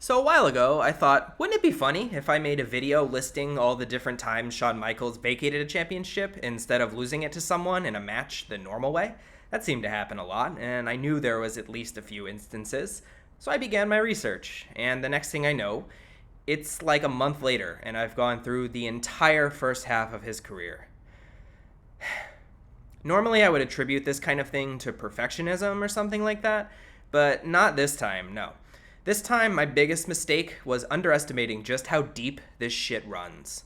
So a while ago, I thought, wouldn't it be funny if I made a video listing all the different times Shawn Michaels vacated a championship instead of losing it to someone in a match the normal way? That seemed to happen a lot, and I knew there was at least a few instances. So I began my research, and the next thing I know, it's like a month later, and I've gone through the entire first half of his career. Normally, I would attribute this kind of thing to perfectionism or something like that, but not this time, no. This time, my biggest mistake was underestimating just how deep this shit runs.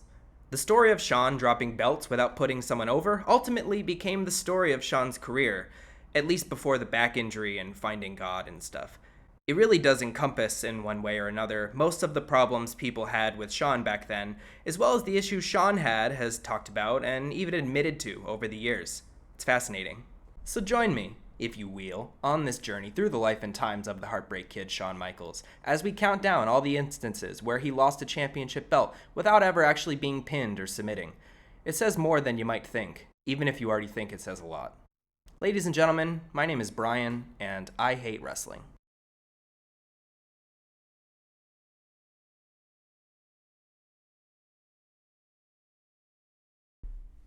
The story of Shawn dropping belts without putting someone over ultimately became the story of Shawn's career, at least before the back injury and finding God and stuff. It really does encompass, in one way or another, most of the problems people had with Shawn back then, as well as the issues Shawn has talked about and even admitted to over the years. It's fascinating. So join me, if you will, on this journey through the life and times of the Heartbreak Kid Shawn Michaels, as we count down all the instances where he lost a championship belt without ever actually being pinned or submitting. It says more than you might think, even if you already think it says a lot. Ladies and gentlemen, my name is Brian, and I hate wrestling.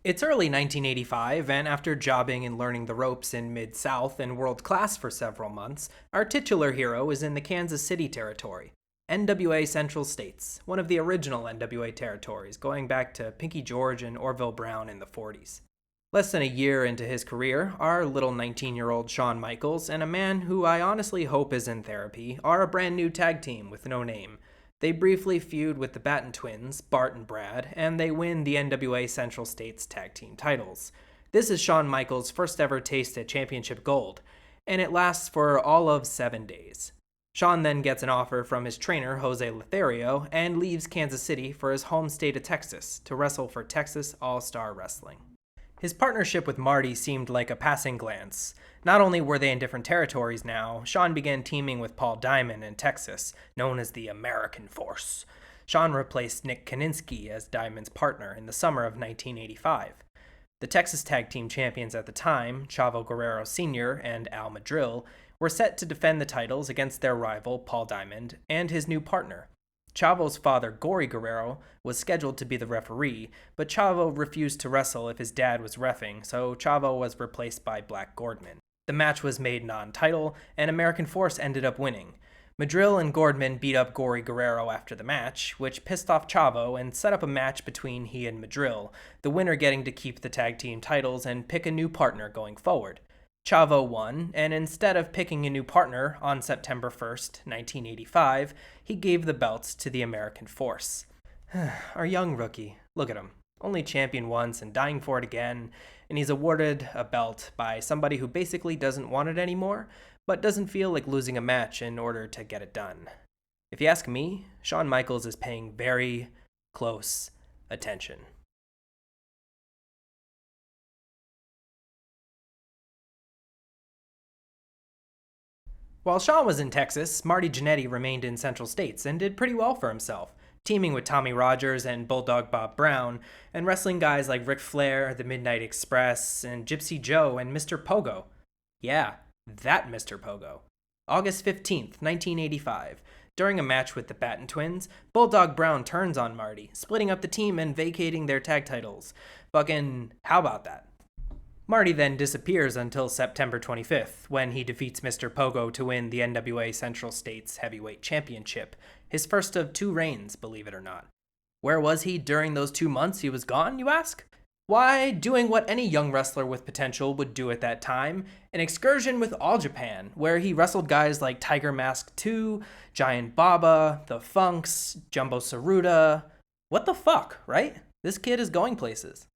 It's early 1985, and after jobbing and learning the ropes in Mid-South and World Class for several months, our titular hero is in the Kansas City territory, NWA Central States, one of the original NWA territories, going back to Pinky George and Orville Brown in the 40s. Less than a year into his career, our little 19-year-old Shawn Michaels and a man who I honestly hope is in therapy are a brand new tag team with no name. They briefly feud with the Batten twins, Bart and Brad, and they win the NWA Central States Tag Team titles. This is Shawn Michaels' first ever taste at championship gold, and it lasts for all of 7 days. Shawn then gets an offer from his trainer, Jose Lothario, and leaves Kansas City for his home state of Texas to wrestle for Texas All-Star Wrestling. His partnership with Marty seemed like a passing glance. Not only were they in different territories now, Shawn began teaming with Paul Diamond in Texas, known as the American Force. Shawn replaced Nick Kaninsky as Diamond's partner in the summer of 1985. The Texas Tag Team champions at the time, Chavo Guerrero Sr. and Al Madril, were set to defend the titles against their rival, Paul Diamond, and his new partner. Chavo's father, Gory Guerrero, was scheduled to be the referee, but Chavo refused to wrestle if his dad was reffing, so Chavo was replaced by Black Gordman. The match was made non-title, and American Force ended up winning. Madril and Gordman beat up Gory Guerrero after the match, which pissed off Chavo and set up a match between he and Madril, the winner getting to keep the tag team titles and pick a new partner going forward. Chavo won, and instead of picking a new partner on September 1st, 1985, he gave the belts to the American Force. Our young rookie, look at him, only champion once and dying for it again, and he's awarded a belt by somebody who basically doesn't want it anymore, but doesn't feel like losing a match in order to get it done. If you ask me, Shawn Michaels is paying very close attention. While Shawn was in Texas, Marty Jannetty remained in Central States and did pretty well for himself, teaming with Tommy Rogers and Bulldog Bob Brown, and wrestling guys like Ric Flair, the Midnight Express, and Gypsy Joe and Mr. Pogo. Yeah, that Mr. Pogo. August 15th, 1985. During a match with the Batten twins, Bulldog Brown turns on Marty, splitting up the team and vacating their tag titles. Fucking how about that? Marty then disappears until September 25th, when he defeats Mr. Pogo to win the NWA Central States Heavyweight Championship, his first of 2 reigns, believe it or not. Where was he during those 2 months he was gone, you ask? Why, doing what any young wrestler with potential would do at that time, an excursion with All Japan, where he wrestled guys like Tiger Mask 2, Giant Baba, The Funks, Jumbo Saruta. What the fuck, right? This kid is going places.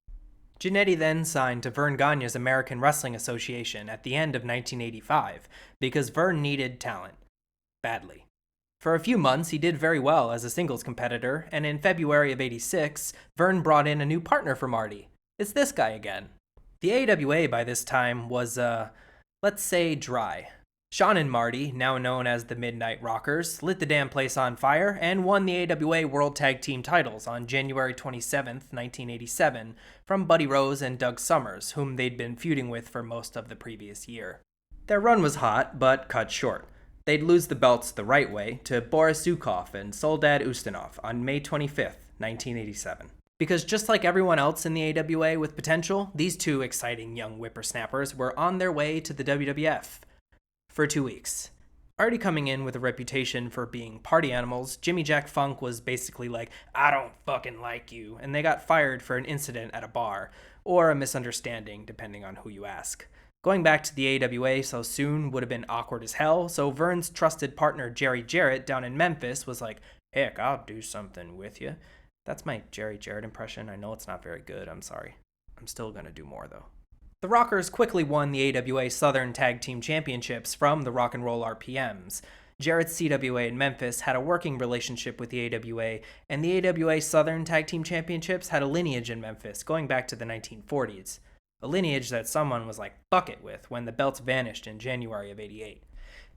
Jannetty then signed to Vern Gagne's American Wrestling Association at the end of 1985 because Vern needed talent. Badly. For a few months, he did very well as a singles competitor, and in February of '86, Vern brought in a new partner for Marty. It's this guy again. The AWA by this time was, let's say, dry. Shawn and Marty, now known as the Midnight Rockers, lit the damn place on fire and won the AWA World Tag Team titles on January 27th, 1987, from Buddy Rose and Doug Summers, whom they'd been feuding with for most of the previous year. Their run was hot, but cut short. They'd lose the belts the right way to Boris Zukov and Soldad Ustinov on May 25th, 1987. Because just like everyone else in the AWA with potential, these two exciting young whippersnappers were on their way to the WWF for 2 weeks. Already coming in with a reputation for being party animals, Jimmy Jack Funk was basically like, I don't fucking like you, and they got fired for an incident at a bar, or a misunderstanding, depending on who you ask. Going back to the AWA so soon would have been awkward as hell, so Vern's trusted partner Jerry Jarrett down in Memphis was like, heck, I'll do something with you. That's my Jerry Jarrett impression. I know it's not very good, I'm sorry. I'm still gonna do more though. The Rockers quickly won the AWA Southern Tag Team Championships from the Rock and Roll RPMs. Jarrett's CWA in Memphis had a working relationship with the AWA, and the AWA Southern Tag Team Championships had a lineage in Memphis going back to the 1940s. A lineage that someone was like, fuck it with, when the belts vanished in January of '88.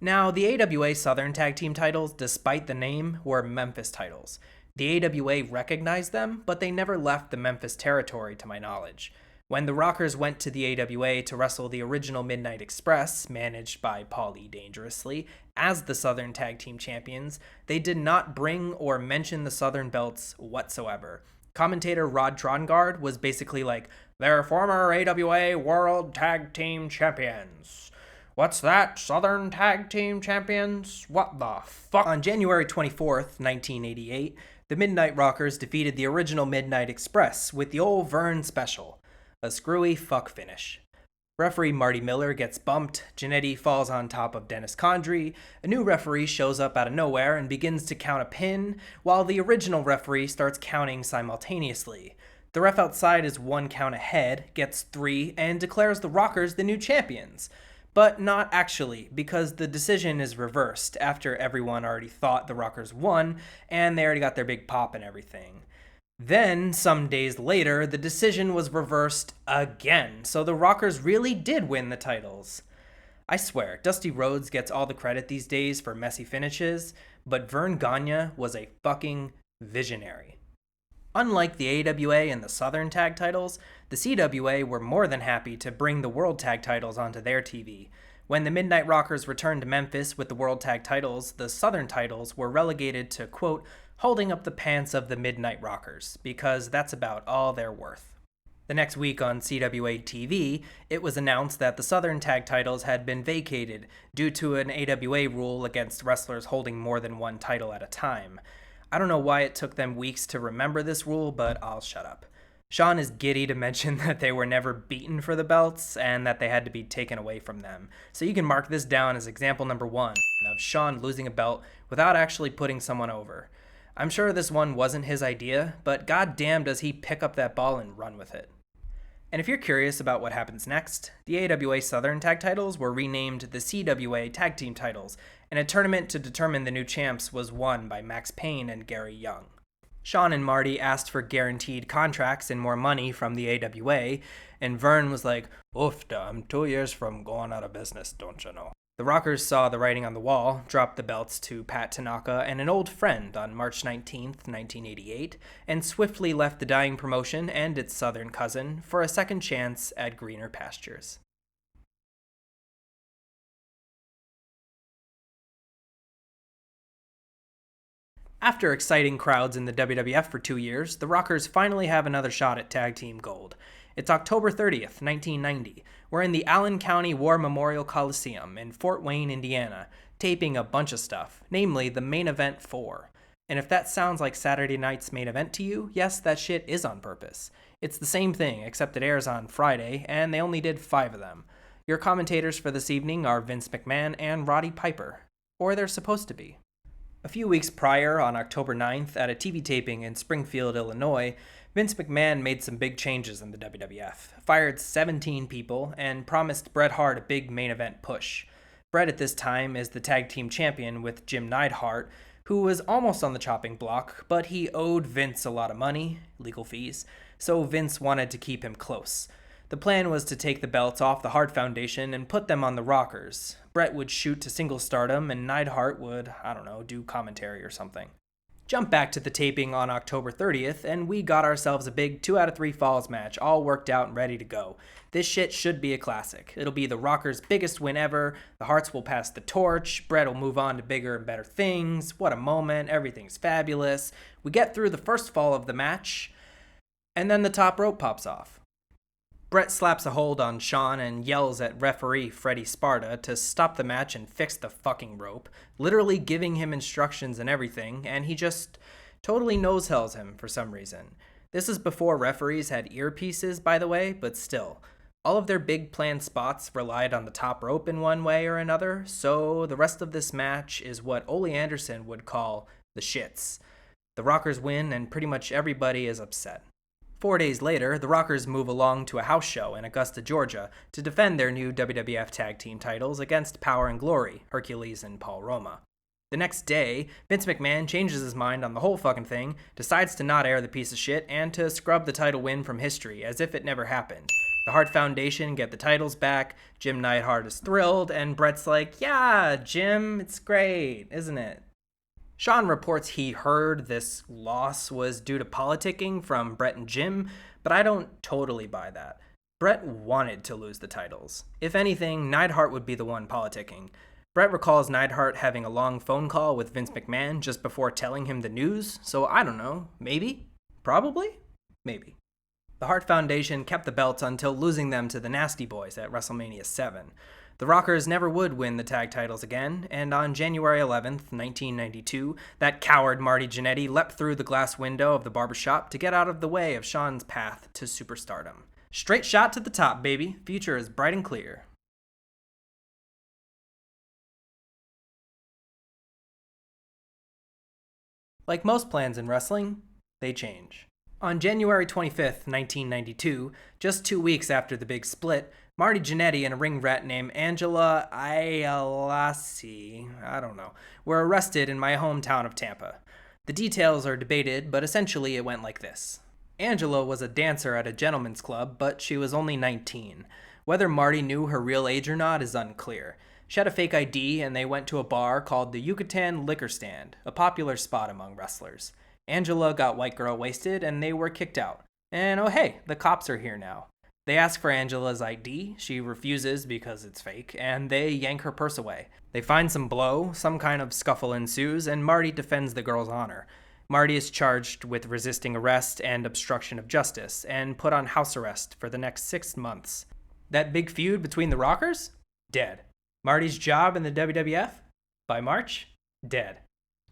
Now, the AWA Southern Tag Team titles, despite the name, were Memphis titles. The AWA recognized them, but they never left the Memphis territory to my knowledge. When the Rockers went to the AWA to wrestle the original Midnight Express, managed by Paul E. Dangerously, as the Southern Tag Team Champions, they did not bring or mention the Southern belts whatsoever. Commentator Rod Trongard was basically like, they're former AWA World Tag Team Champions. What's that? Southern Tag Team Champions? What the fuck? On January 24th, 1988, the Midnight Rockers defeated the original Midnight Express with the old Vern Special, a screwy fuck finish. Referee Marty Miller gets bumped, Jannetty falls on top of Dennis Condrey, a new referee shows up out of nowhere and begins to count a pin, while the original referee starts counting simultaneously. The ref outside is 1 count ahead, gets 3, and declares the Rockers the new champions. But not actually, because the decision is reversed after everyone already thought the Rockers won, and they already got their big pop and everything. Then, some days later, the decision was reversed again, so the Rockers really did win the titles. I swear, Dusty Rhodes gets all the credit these days for messy finishes, but Vern Gagne was a fucking visionary. Unlike the AWA and the Southern Tag titles, the CWA were more than happy to bring the World Tag titles onto their TV. When the Midnight Rockers returned to Memphis with the World Tag titles, the Southern titles were relegated to, quote, holding up the pants of the Midnight Rockers, because that's about all they're worth. The next week on CWA TV, it was announced that the Southern Tag titles had been vacated due to an AWA rule against wrestlers holding more than one title at a time. I don't know why it took them weeks to remember this rule, but I'll shut up. Shawn is giddy to mention that they were never beaten for the belts and that they had to be taken away from them. So you can mark this down as example number 1 of Shawn losing a belt without actually putting someone over. I'm sure this one wasn't his idea, but goddamn does he pick up that ball and run with it. And if you're curious about what happens next, the AWA Southern Tag titles were renamed the CWA Tag Team titles, and a tournament to determine the new champs was won by Max Payne and Gary Young. Shawn and Marty asked for guaranteed contracts and more money from the AWA, and Vern was like, oofda, I'm 2 years from going out of business, don't you know? The Rockers saw the writing on the wall, dropped the belts to Pat Tanaka and an old friend on March 19th, 1988, and swiftly left the dying promotion and its southern cousin for a second chance at greener pastures. After exciting crowds in the WWF for 2 years, the Rockers finally have another shot at Tag Team Gold. It's October 30th, 1990. We're in the Allen County War Memorial Coliseum in Fort Wayne, Indiana, taping a bunch of stuff, namely the Main Event 4. And if that sounds like Saturday night's Main Event to you, yes, that shit is on purpose. It's the same thing, except it airs on Friday, and they only did 5 of them. Your commentators for this evening are Vince McMahon and Roddy Piper. Or they're supposed to be. A few weeks prior, on October 9th, at a TV taping in Springfield, Illinois, Vince McMahon made some big changes in the WWF, fired 17 people, and promised Bret Hart a big main event push. Bret at this time is the tag team champion with Jim Neidhart, who was almost on the chopping block, but he owed Vince a lot of money, legal fees, so Vince wanted to keep him close. The plan was to take the belts off the Hart Foundation and put them on the Rockers. Bret would shoot to single stardom, and Neidhart would, do commentary or something. Jump back to the taping on October 30th, and we got ourselves a big 2 out of 3 falls match, all worked out and ready to go. This shit should be a classic. It'll be the Rockers' biggest win ever, the Harts will pass the torch, Bret will move on to bigger and better things, what a moment, everything's fabulous. We get through the first fall of the match, and then the top rope pops off. Bret slaps a hold on Shawn and yells at referee Freddie Sparta to stop the match and fix the fucking rope, literally giving him instructions and everything, and he just totally nose-hells him for some reason. This is before referees had earpieces, by the way, but still. All of their big planned spots relied on the top rope in one way or another, so the rest of this match is what Ole Anderson would call the shits. The Rockers win and pretty much everybody is upset. 4 days later, the Rockers move along to a house show in Augusta, Georgia, to defend their new WWF Tag Team titles against Power and Glory, Hercules and Paul Roma. The next day, Vince McMahon changes his mind on the whole fucking thing, decides to not air the piece of shit, and to scrub the title win from history, as if it never happened. The Hart Foundation get the titles back, Jim Neidhart is thrilled, and Bret's like, yeah, Jim, it's great, isn't it? Shawn reports he heard this loss was due to politicking from Bret and Jim, but I don't totally buy that. Bret wanted to lose the titles. If anything, Neidhart would be the one politicking. Bret recalls Neidhart having a long phone call with Vince McMahon just before telling him the news, so I don't know, maybe? Probably? Maybe. The Hart Foundation kept the belts until losing them to the Nasty Boys at WrestleMania 7. The Rockers never would win the tag titles again, and on January 11th, 1992, that coward Marty Jannetty leapt through the glass window of the barbershop to get out of the way of Shawn's path to superstardom. Straight shot to the top, baby. Future is bright and clear. Like most plans in wrestling, they change. On January 25th, 1992, just 2 weeks after the big split, Marty Jannetty and a ring rat named Angela Ielasi, were arrested in my hometown of Tampa. The details are debated, but essentially it went like this. Angela was a dancer at a gentleman's club, but she was only 19. Whether Marty knew her real age or not is unclear. She had a fake ID, and they went to a bar called the Yucatan Liquor Stand, a popular spot among wrestlers. Angela got white girl wasted, and they were kicked out. And oh hey, the cops are here now. They ask for Angela's ID, she refuses because it's fake, and they yank her purse away. They find some blow, some kind of scuffle ensues, and Marty defends the girl's honor. Marty is charged with resisting arrest and obstruction of justice, and put on house arrest for the next 6 months. That big feud between the Rockers? Dead. Marty's job in the WWF? By March? Dead.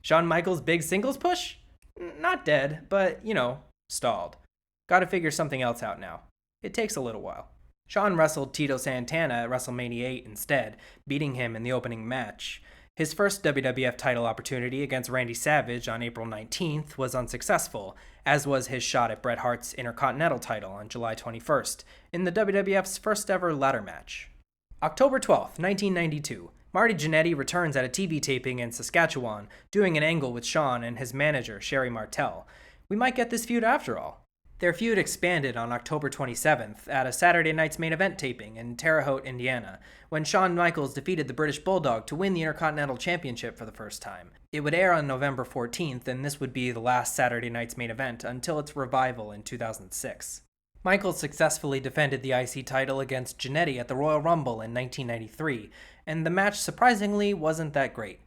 Shawn Michaels' big singles push? Not dead, but, stalled. Gotta figure something else out now. It takes a little while. Shawn wrestled Tito Santana at WrestleMania 8 instead, beating him in the opening match. His first WWF title opportunity against Randy Savage on April 19th was unsuccessful, as was his shot at Bret Hart's Intercontinental title on July 21st, in the WWF's first ever ladder match. October 12th, 1992. Marty Jannetty returns at a TV taping in Saskatchewan, doing an angle with Shawn and his manager, Sherry Martel. We might get this feud after all. Their feud expanded on October 27th at a Saturday Night's Main Event taping in Terre Haute, Indiana, when Shawn Michaels defeated the British Bulldog to win the Intercontinental Championship for the first time. It would air on November 14th, and this would be the last Saturday Night's Main Event until its revival in 2006. Michaels successfully defended the IC title against Jannetty at the Royal Rumble in 1993, and the match surprisingly wasn't that great.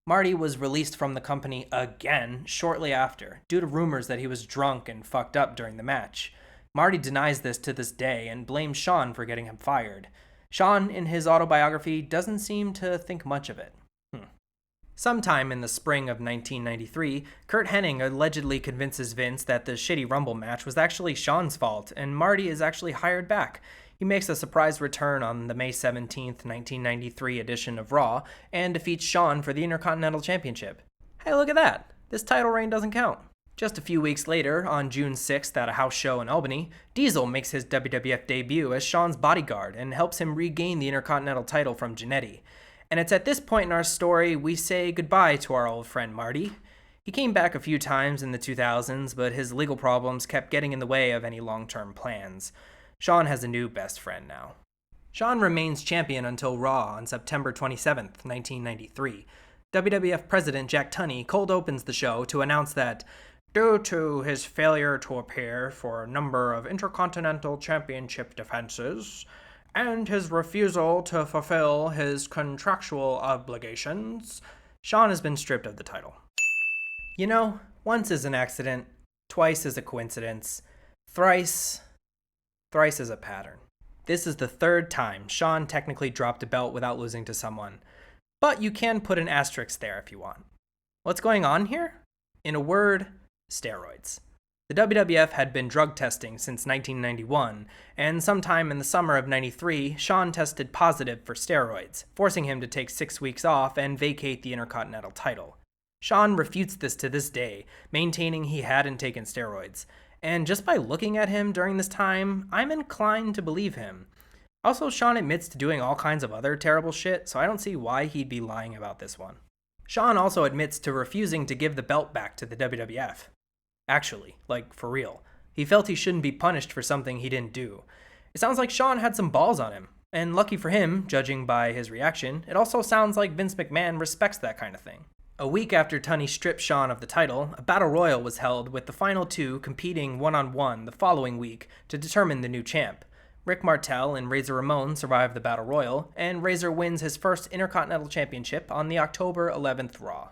Marty was released from the company again shortly after, due to rumors that he was drunk and fucked up during the match. Marty denies this to this day and blames Shawn for getting him fired. Shawn, in his autobiography, doesn't seem to think much of it. Sometime in the spring of 1993, Curt Hennig allegedly convinces Vince that the shitty Rumble match was actually Shawn's fault, and Marty is actually hired back. He makes a surprise return on the May 17, 1993 edition of Raw, and defeats Shawn for the Intercontinental Championship. Hey, look at that! This title reign doesn't count. Just a few weeks later, on June 6th at a house show in Albany, Diesel makes his WWF debut as Shawn's bodyguard and helps him regain the Intercontinental title from Jannetty. And it's at this point in our story we say goodbye to our old friend Marty. He came back a few times in the 2000s, but his legal problems kept getting in the way of any long-term plans. Shawn has a new best friend now. Shawn remains champion until Raw on September 27th, 1993. WWF President Jack Tunney cold opens the show to announce that, due to his failure to appear for a number of Intercontinental Championship defenses, and his refusal to fulfill his contractual obligations, Shawn has been stripped of the title. You know, once is an accident, twice is a coincidence, thrice is a pattern. This is the third time Shawn technically dropped a belt without losing to someone, but you can put an asterisk there if you want. What's going on here? In a word, steroids. The WWF had been drug testing since 1991, and sometime in the summer of '93, Shawn tested positive for steroids, forcing him to take 6 weeks off and vacate the Intercontinental title. Shawn refutes this to this day, maintaining he hadn't taken steroids, and just by looking at him during this time, I'm inclined to believe him. Also, Shawn admits to doing all kinds of other terrible shit, so I don't see why he'd be lying about this one. Shawn also admits to refusing to give the belt back to the WWF. Actually, like, for real. He felt he shouldn't be punished for something he didn't do. It sounds like Shawn had some balls on him, and lucky for him, judging by his reaction, it also sounds like Vince McMahon respects that kind of thing. A week after Tunney stripped Shawn of the title, a battle royal was held with the final two competing one-on-one the following week to determine the new champ. Rick Martel and Razor Ramon survive the battle royal, and Razor wins his first Intercontinental Championship on the October 11th Raw.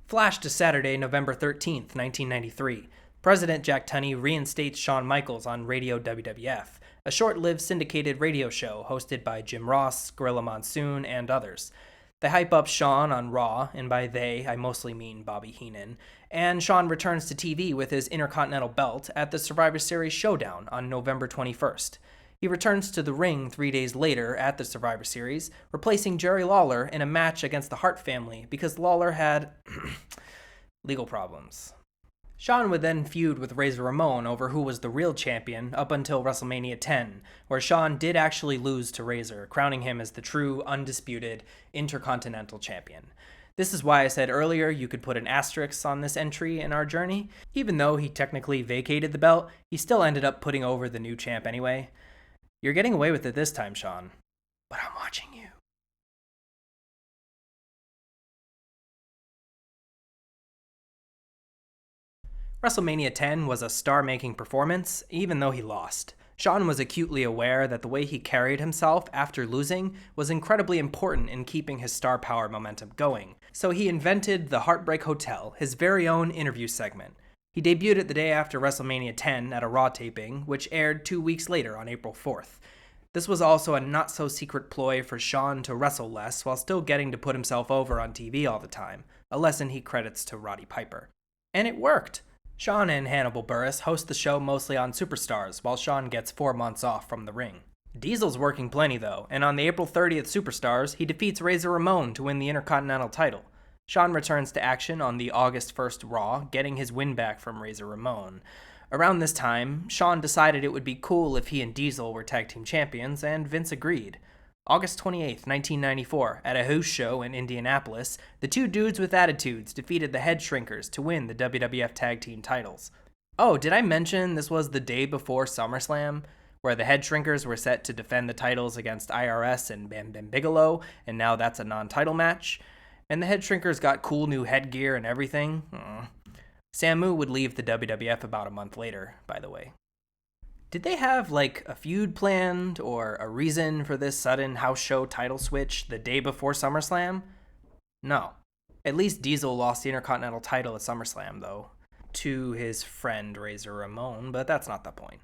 Flash to Saturday, November 13th, 1993. President Jack Tunney reinstates Shawn Michaels on Radio WWF, a short-lived syndicated radio show hosted by Jim Ross, Gorilla Monsoon, and others. They hype up Shawn on Raw, and by they, I mostly mean Bobby Heenan, and Shawn returns to TV with his Intercontinental belt at the Survivor Series Showdown on November 21st. He returns to the ring 3 days later at the Survivor Series, replacing Jerry Lawler in a match against the Hart family because Lawler had legal problems. Shawn would then feud with Razor Ramon over who was the real champion up until WrestleMania 10, where Shawn did actually lose to Razor, crowning him as the true, undisputed Intercontinental Champion. This is why I said earlier you could put an asterisk on this entry in our journey. Even though he technically vacated the belt, he still ended up putting over the new champ anyway. You're getting away with it this time, Shawn, but I'm watching you. WrestleMania 10 was a star-making performance, even though he lost. Shawn was acutely aware that the way he carried himself after losing was incredibly important in keeping his star power momentum going, so he invented the Heartbreak Hotel, his very own interview segment. He debuted it the day after WrestleMania 10 at a Raw taping, which aired 2 weeks later on April 4th. This was also a not-so-secret ploy for Shawn to wrestle less while still getting to put himself over on TV all the time, a lesson he credits to Roddy Piper. And it worked! Shawn and Hannibal Buress host the show mostly on Superstars, while Shawn gets 4 months off from the ring. Diesel's working plenty though, and on the April 30th Superstars, he defeats Razor Ramon to win the Intercontinental title. Shawn returns to action on the August 1st Raw, getting his win back from Razor Ramon. Around this time, Shawn decided it would be cool if he and Diesel were tag team champions, and Vince agreed. August 28th, 1994, at a house show in Indianapolis, the two dudes with attitudes defeated the Head Shrinkers to win the WWF Tag Team titles. Oh, did I mention this was the day before SummerSlam, where the Head Shrinkers were set to defend the titles against IRS and Bam Bam Bigelow, and now that's a non-title match? And the Head Shrinkers got cool new headgear and everything. Samu would leave the WWF about a month later, by the way. Did they have, like, a feud planned or a reason for this sudden house show title switch the day before SummerSlam? No. At least Diesel lost the Intercontinental title at SummerSlam, though, to his friend Razor Ramon, but that's not the point.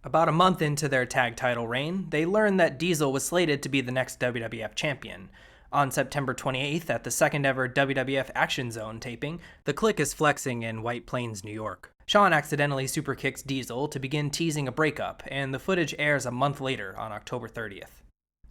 About a month into their tag title reign, they learned that Diesel was slated to be the next WWF champion. On September 28th, at the second ever WWF Action Zone taping, the Kliq is flexing in White Plains, New York. Shawn accidentally superkicks Diesel to begin teasing a breakup, and the footage airs a month later on October 30th.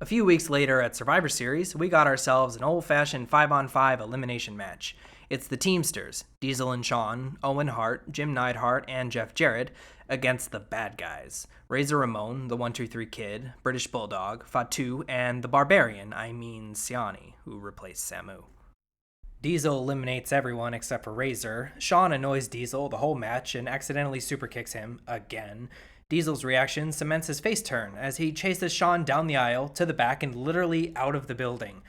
A few weeks later at Survivor Series, we got ourselves an old-fashioned 5-on-5 elimination match. It's the Teamsters, Diesel and Shawn, Owen Hart, Jim Neidhart, and Jeff Jarrett, against the bad guys, Razor Ramon, the 1-2-3 Kid, British Bulldog, Fatu, and the Barbarian, Siani, who replaced Samu. Diesel eliminates everyone except for Razor. Shawn annoys Diesel the whole match and accidentally superkicks him again. Diesel's reaction cements his face turn as he chases Shawn down the aisle, to the back, and literally out of the building.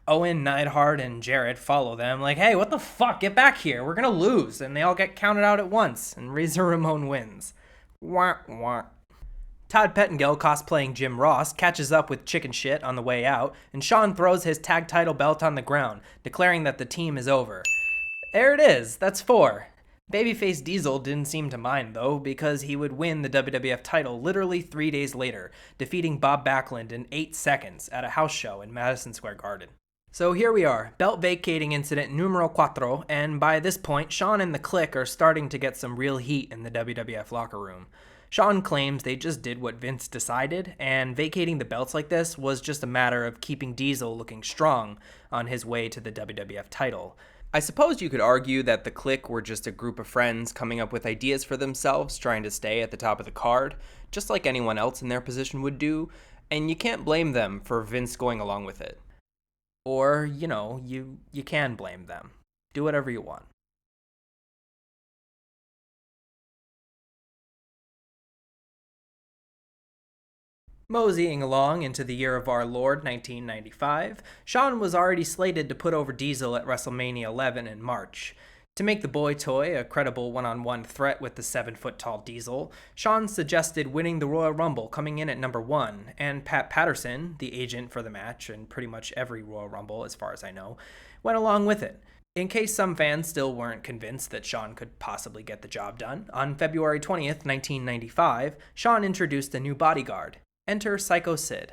Owen, Neidhart, and Jarrett follow them like, hey, what the fuck? Get back here. We're gonna lose. And they all get counted out at once, and Razor Ramon wins. Wah, wah. Todd Pettengill, cosplaying Jim Ross, catches up with Chicken Shit on the way out, and Shawn throws his tag title belt on the ground, declaring that the team is over. There it is. That's 4. Babyface Diesel didn't seem to mind, though, because he would win the WWF title literally 3 days later, defeating Bob Backlund in 8 seconds at a house show in Madison Square Garden. So here we are, belt vacating incident numero 4, and by this point, Shawn and the Kliq are starting to get some real heat in the WWF locker room. Shawn claims they just did what Vince decided, and vacating the belts like this was just a matter of keeping Diesel looking strong on his way to the WWF title. I suppose you could argue that the Kliq were just a group of friends coming up with ideas for themselves, trying to stay at the top of the card, just like anyone else in their position would do, and you can't blame them for Vince going along with it. Or, you can blame them. Do whatever you want. Moseying along into the year of our Lord 1995, Shawn was already slated to put over Diesel at WrestleMania 11 in March. To make the boy toy a credible one-on-one threat with the 7-foot-tall Diesel, Shawn suggested winning the Royal Rumble coming in at number 1, and Pat Patterson, the agent for the match and pretty much every Royal Rumble as far as I know, went along with it. In case some fans still weren't convinced that Shawn could possibly get the job done, on February 20th, 1995, Shawn introduced a new bodyguard. Enter Psycho Sid.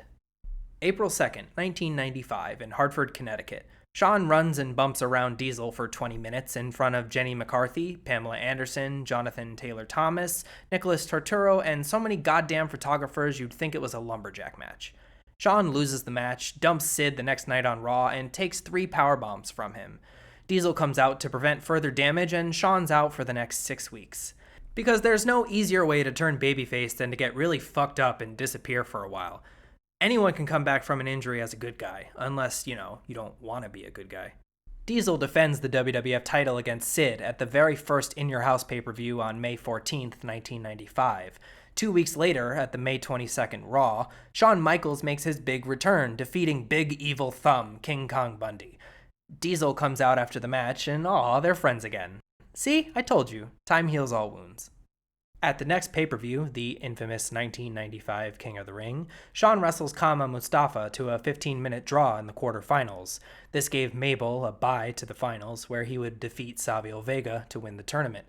April 2nd, 1995, in Hartford, Connecticut. Shawn runs and bumps around Diesel for 20 minutes in front of Jenny McCarthy, Pamela Anderson, Jonathan Taylor Thomas, Nicholas Torturo, and so many goddamn photographers you'd think it was a lumberjack match. Shawn loses the match, dumps Sid the next night on Raw, and takes 3 powerbombs from him. Diesel comes out to prevent further damage, and Shawn's out for the next 6 weeks. Because there's no easier way to turn babyface than to get really fucked up and disappear for a while. Anyone can come back from an injury as a good guy, unless, you don't want to be a good guy. Diesel defends the WWF title against Sid at the very first In Your House pay-per-view on May 14th, 1995. 2 weeks later, at the May 22nd Raw, Shawn Michaels makes his big return, defeating Big Evil Thumb, King Kong Bundy. Diesel comes out after the match, and they're friends again. See, I told you, time heals all wounds. At the next pay-per-view, the infamous 1995 King of the Ring, Shawn wrestles Kama Mustafa to a 15-minute draw in the quarterfinals. This gave Mabel a bye to the finals, where he would defeat Savio Vega to win the tournament.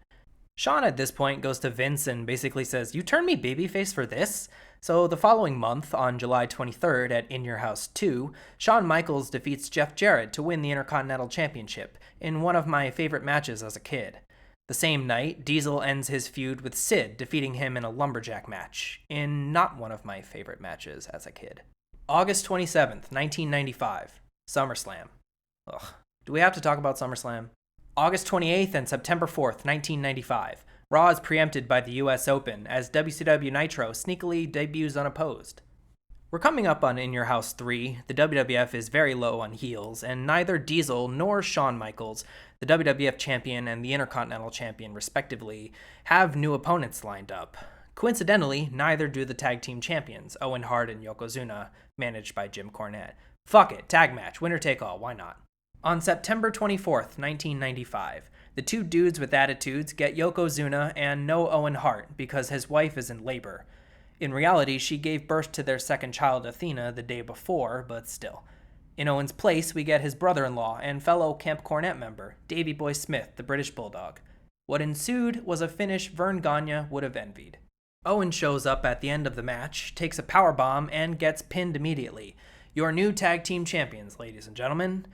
Shawn at this point goes to Vince and basically says, "You turned me babyface for this?" So the following month, on July 23rd at In Your House 2, Shawn Michaels defeats Jeff Jarrett to win the Intercontinental Championship in one of my favorite matches as a kid. The same night, Diesel ends his feud with Sid, defeating him in a lumberjack match, in not one of my favorite matches as a kid. August 27th, 1995, SummerSlam. Ugh, do we have to talk about SummerSlam? August 28th and September 4th, 1995. Raw is preempted by the US Open as WCW Nitro sneakily debuts unopposed. We're coming up on In Your House 3. The WWF is very low on heels, and neither Diesel nor Shawn Michaels, the WWF champion and the Intercontinental champion respectively, have new opponents lined up. Coincidentally, neither do the tag team champions, Owen Hart and Yokozuna, managed by Jim Cornette. Fuck it, tag match, winner take all, why not? On September 24th, 1995, the two dudes with attitudes get Yokozuna and no Owen Hart because his wife is in labor. In reality, she gave birth to their second child, Athena, the day before, but still. In Owen's place, we get his brother-in-law and fellow Camp Cornette member, Davey Boy Smith, the British Bulldog. What ensued was a finish Vern Gagne would have envied. Owen shows up at the end of the match, takes a powerbomb, and gets pinned immediately. Your new tag team champions, ladies and gentlemen.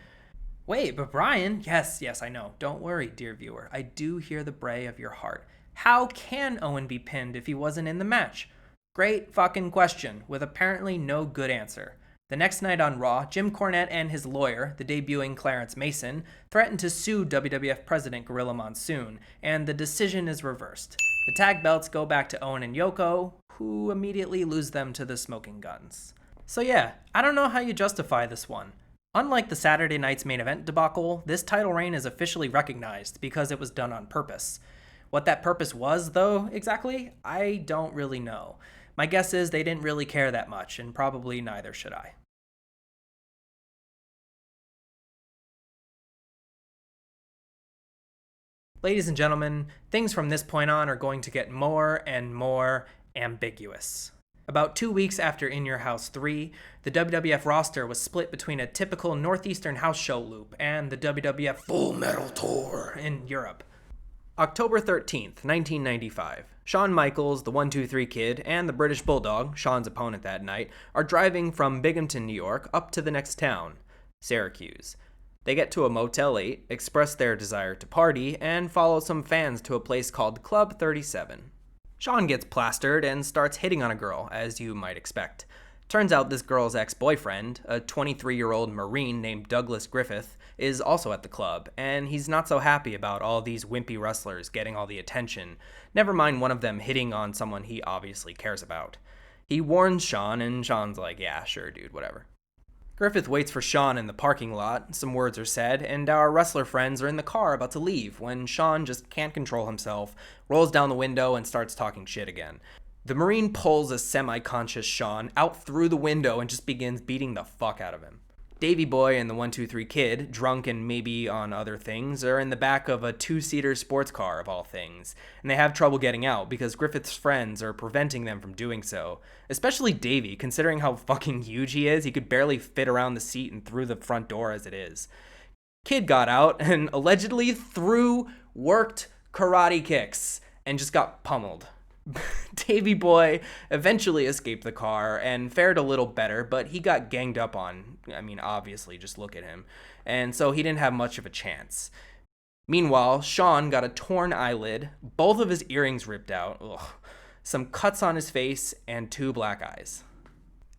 Wait, but Brian... Yes, I know. Don't worry, dear viewer. I do hear the bray of your heart. How can Owen be pinned if he wasn't in the match? Great fucking question, with apparently no good answer. The next night on Raw, Jim Cornette and his lawyer, the debuting Clarence Mason, threaten to sue WWF President Gorilla Monsoon, and the decision is reversed. The tag belts go back to Owen and Yoko, who immediately lose them to the Smoking Guns. So yeah, I don't know how you justify this one. Unlike the Saturday night's main event debacle, this title reign is officially recognized because it was done on purpose. What that purpose was, though, exactly, I don't really know. My guess is they didn't really care that much, and probably neither should I. Ladies and gentlemen, things from this point on are going to get more and more ambiguous. About 2 weeks after In Your House 3, the WWF roster was split between a typical Northeastern house show loop and the WWF Full Metal Tour in Europe. October 13th, 1995. Shawn Michaels, the 1-2-3 Kid, and the British Bulldog, Shawn's opponent that night, are driving from Binghamton, New York, up to the next town, Syracuse. They get to a Motel 8, express their desire to party, and follow some fans to a place called Club 37. Shawn gets plastered and starts hitting on a girl, as you might expect. Turns out this girl's ex-boyfriend, a 23-year-old Marine named Douglas Griffith, is also at the club, and he's not so happy about all these wimpy wrestlers getting all the attention, never mind one of them hitting on someone he obviously cares about. He warns Shawn, and Shawn's like, yeah, sure, dude, whatever. Griffith waits for Shawn in the parking lot, some words are said, and our wrestler friends are in the car about to leave when Shawn just can't control himself, rolls down the window, and starts talking shit again. The Marine pulls a semi-conscious Shawn out through the window and just begins beating the fuck out of him. Davey Boy and the 1-2-3 Kid, drunk and maybe on other things, are in the back of a 2-seater sports car of all things, and they have trouble getting out because Griffith's friends are preventing them from doing so. Especially Davey, considering how fucking huge he is, he could barely fit around the seat and through the front door as it is. Kid got out and allegedly threw worked karate kicks and just got pummeled. Davey Boy eventually escaped the car and fared a little better, but he got ganged up on. I mean, obviously, just look at him. And so he didn't have much of a chance. Meanwhile, Shawn got a torn eyelid, both of his earrings ripped out, some cuts on his face, and 2 black eyes.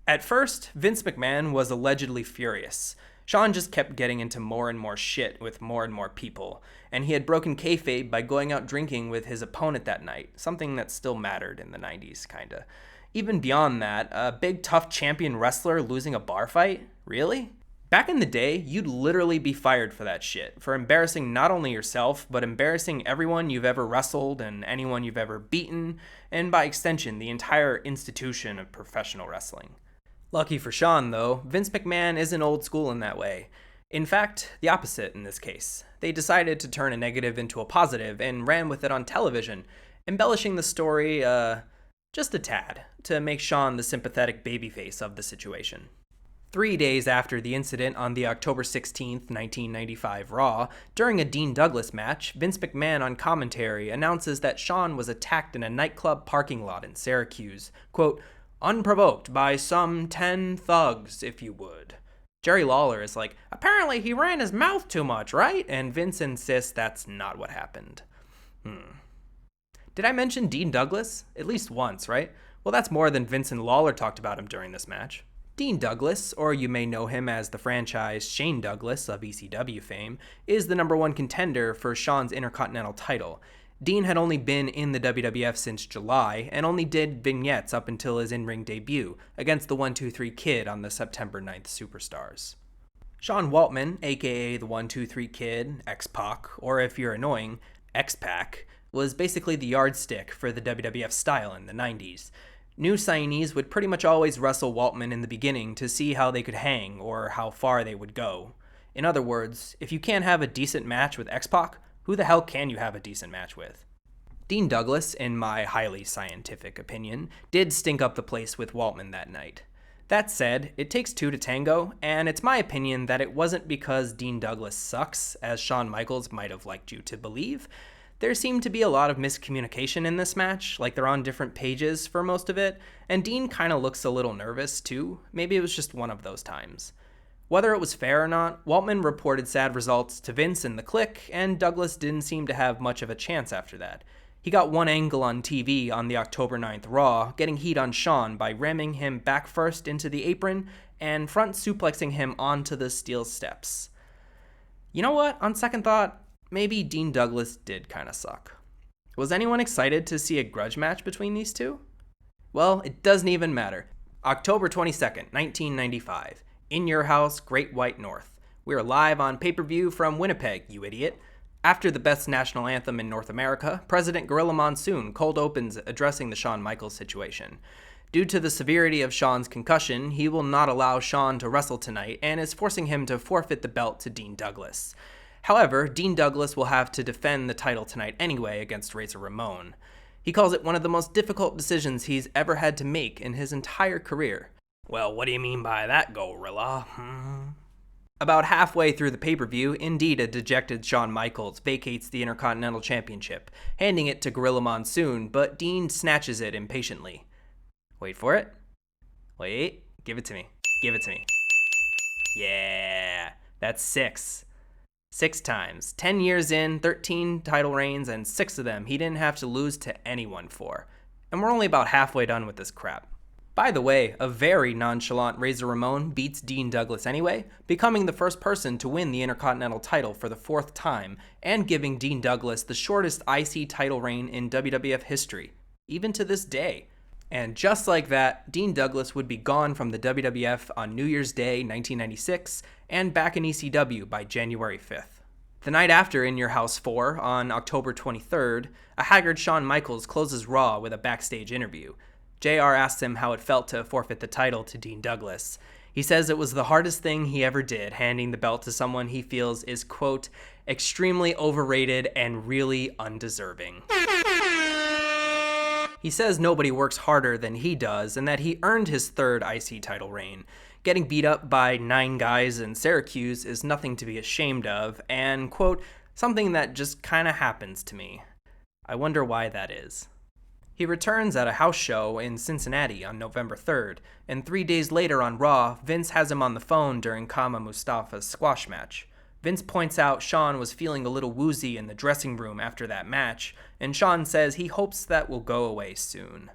At first, Vince McMahon was allegedly furious. Shawn just kept getting into more and more shit with more and more people, and he had broken kayfabe by going out drinking with his opponent that night, something that still mattered in the 90s, kinda. Even beyond that, a big tough champion wrestler losing a bar fight? Really? Back in the day, you'd literally be fired for that shit, for embarrassing not only yourself, but embarrassing everyone you've ever wrestled and anyone you've ever beaten, and by extension, the entire institution of professional wrestling. Lucky for Shawn, though, Vince McMahon isn't old school in that way. In fact, the opposite in this case. They decided to turn a negative into a positive and ran with it on television, embellishing the story, just a tad, to make Shawn the sympathetic babyface of the situation. 3 days after the incident on the October 16th, 1995 Raw, during a Dean Douglas match, Vince McMahon on commentary announces that Shawn was attacked in a nightclub parking lot in Syracuse, quote, unprovoked by some 10 thugs, if you would. Jerry Lawler is like, apparently he ran his mouth too much, right? And Vince insists that's not what happened. Did I mention Dean Douglas? At least once, right? Well, that's more than Vince and Lawler talked about him during this match. Dean Douglas, or you may know him as the franchise Shane Douglas of ECW fame, is the number 1 contender for Shawn's Intercontinental title. Dean had only been in the WWF since July, and only did vignettes up until his in-ring debut, against the 1-2-3 Kid on the September 9th Superstars. Sean Waltman, aka the 1-2-3 Kid, X-Pac, or if you're annoying, X-Pac, was basically the yardstick for the WWF style in the 90s. New signees would pretty much always wrestle Waltman in the beginning to see how they could hang, or how far they would go. In other words, if you can't have a decent match with X-Pac, who the hell can you have a decent match with? Dean Douglas, in my highly scientific opinion, did stink up the place with Waltman that night. That said, it takes 2 to tango, and it's my opinion that it wasn't because Dean Douglas sucks, as Shawn Michaels might have liked you to believe. There seemed to be a lot of miscommunication in this match, like they're on different pages for most of it, and Dean kinda looks a little nervous too. Maybe it was just one of those times. Whether it was fair or not, Waltman reported sad results to Vince and the Kliq, and Douglas didn't seem to have much of a chance after that. He got one angle on TV on the October 9th Raw, getting heat on Shawn by ramming him back first into the apron and front suplexing him onto the steel steps. You know what? On second thought, maybe Dean Douglas did kinda suck. Was anyone excited to see a grudge match between these two? Well, it doesn't even matter. October 22nd, 1995. In Your House, Great White North. We're live on pay-per-view from Winnipeg, you idiot. After the best national anthem in North America, President Gorilla Monsoon cold opens addressing the Shawn Michaels situation. Due to the severity of Shawn's concussion, he will not allow Shawn to wrestle tonight and is forcing him to forfeit the belt to Dean Douglas. However, Dean Douglas will have to defend the title tonight anyway against Razor Ramon. He calls it one of the most difficult decisions he's ever had to make in his entire career. Well, what do you mean by that, Gorilla? About halfway through the pay-per-view, indeed a dejected Shawn Michaels vacates the Intercontinental Championship, handing it to Gorilla Monsoon, but Dean snatches it impatiently. Wait for it. Wait, give it to me. Give it to me. Yeah, that's 6. 6 times. 10 years in, 13 title reigns, and 6 of them he didn't have to lose to anyone for. And we're only about halfway done with this crap. By the way, a very nonchalant Razor Ramon beats Dean Douglas anyway, becoming the first person to win the Intercontinental title for the 4th time, and giving Dean Douglas the shortest IC title reign in WWF history, even to this day. And just like that, Dean Douglas would be gone from the WWF on New Year's Day 1996, and back in ECW by January 5th. The night after In Your House 4, on October 23rd, a haggard Shawn Michaels closes Raw with a backstage interview. JR asks him how it felt to forfeit the title to Dean Douglas. He says it was the hardest thing he ever did, handing the belt to someone he feels is, quote, extremely overrated and really undeserving. He says nobody works harder than he does and that he earned his 3rd IC title reign. Getting beat up by 9 guys in Syracuse is nothing to be ashamed of and, quote, something that just kinda happens to me. I wonder why that is. He returns at a house show in Cincinnati on November 3rd, and 3 days later on Raw, Vince has him on the phone during Kama Mustafa's squash match. Vince points out Shawn was feeling a little woozy in the dressing room after that match, and Shawn says he hopes that will go away soon.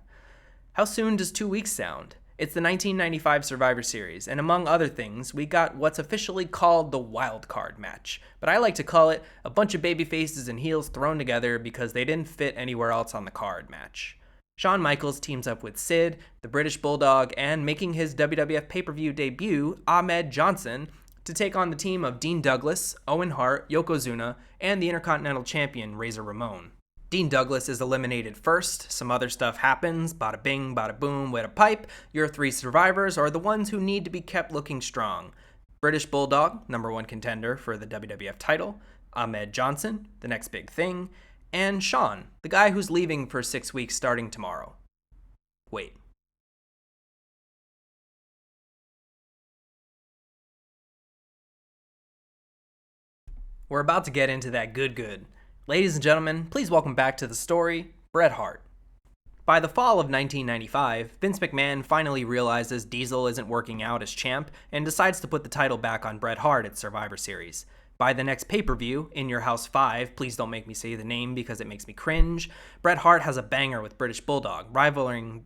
How soon does 2 weeks sound? It's the 1995 Survivor Series, and among other things, we got what's officially called the Wild Card match, but I like to call it a bunch of baby faces and heels thrown together because they didn't fit anywhere else on the card match. Shawn Michaels teams up with Sid, the British Bulldog, and making his WWF pay-per-view debut, Ahmed Johnson, to take on the team of Dean Douglas, Owen Hart, Yokozuna, and the Intercontinental Champion Razor Ramon. Dean Douglas is eliminated first, some other stuff happens, bada bing, bada boom, wet a pipe, your 3 survivors are the ones who need to be kept looking strong. British Bulldog, #1 contender for the WWF title, Ahmed Johnson, the next big thing, and Shawn, the guy who's leaving for 6 weeks starting tomorrow. Wait. We're about to get into that good. Ladies and gentlemen, please welcome back to the story, Bret Hart. By the fall of 1995, Vince McMahon finally realizes Diesel isn't working out as champ and decides to put the title back on Bret Hart at Survivor Series. By the next pay-per-view, In Your House 5, please don't make me say the name because it makes me cringe, Bret Hart has a banger with British Bulldog, rivaling,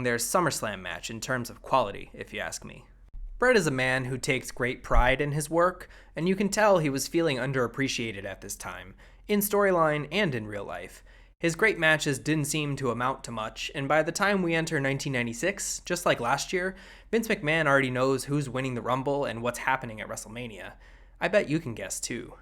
their SummerSlam match in terms of quality, if you ask me. Bret is a man who takes great pride in his work, and you can tell he was feeling underappreciated at this time, in storyline and in real life. His great matches didn't seem to amount to much, and by the time we enter 1996, just like last year, Vince McMahon already knows who's winning the Rumble and what's happening at WrestleMania. I bet you can guess too.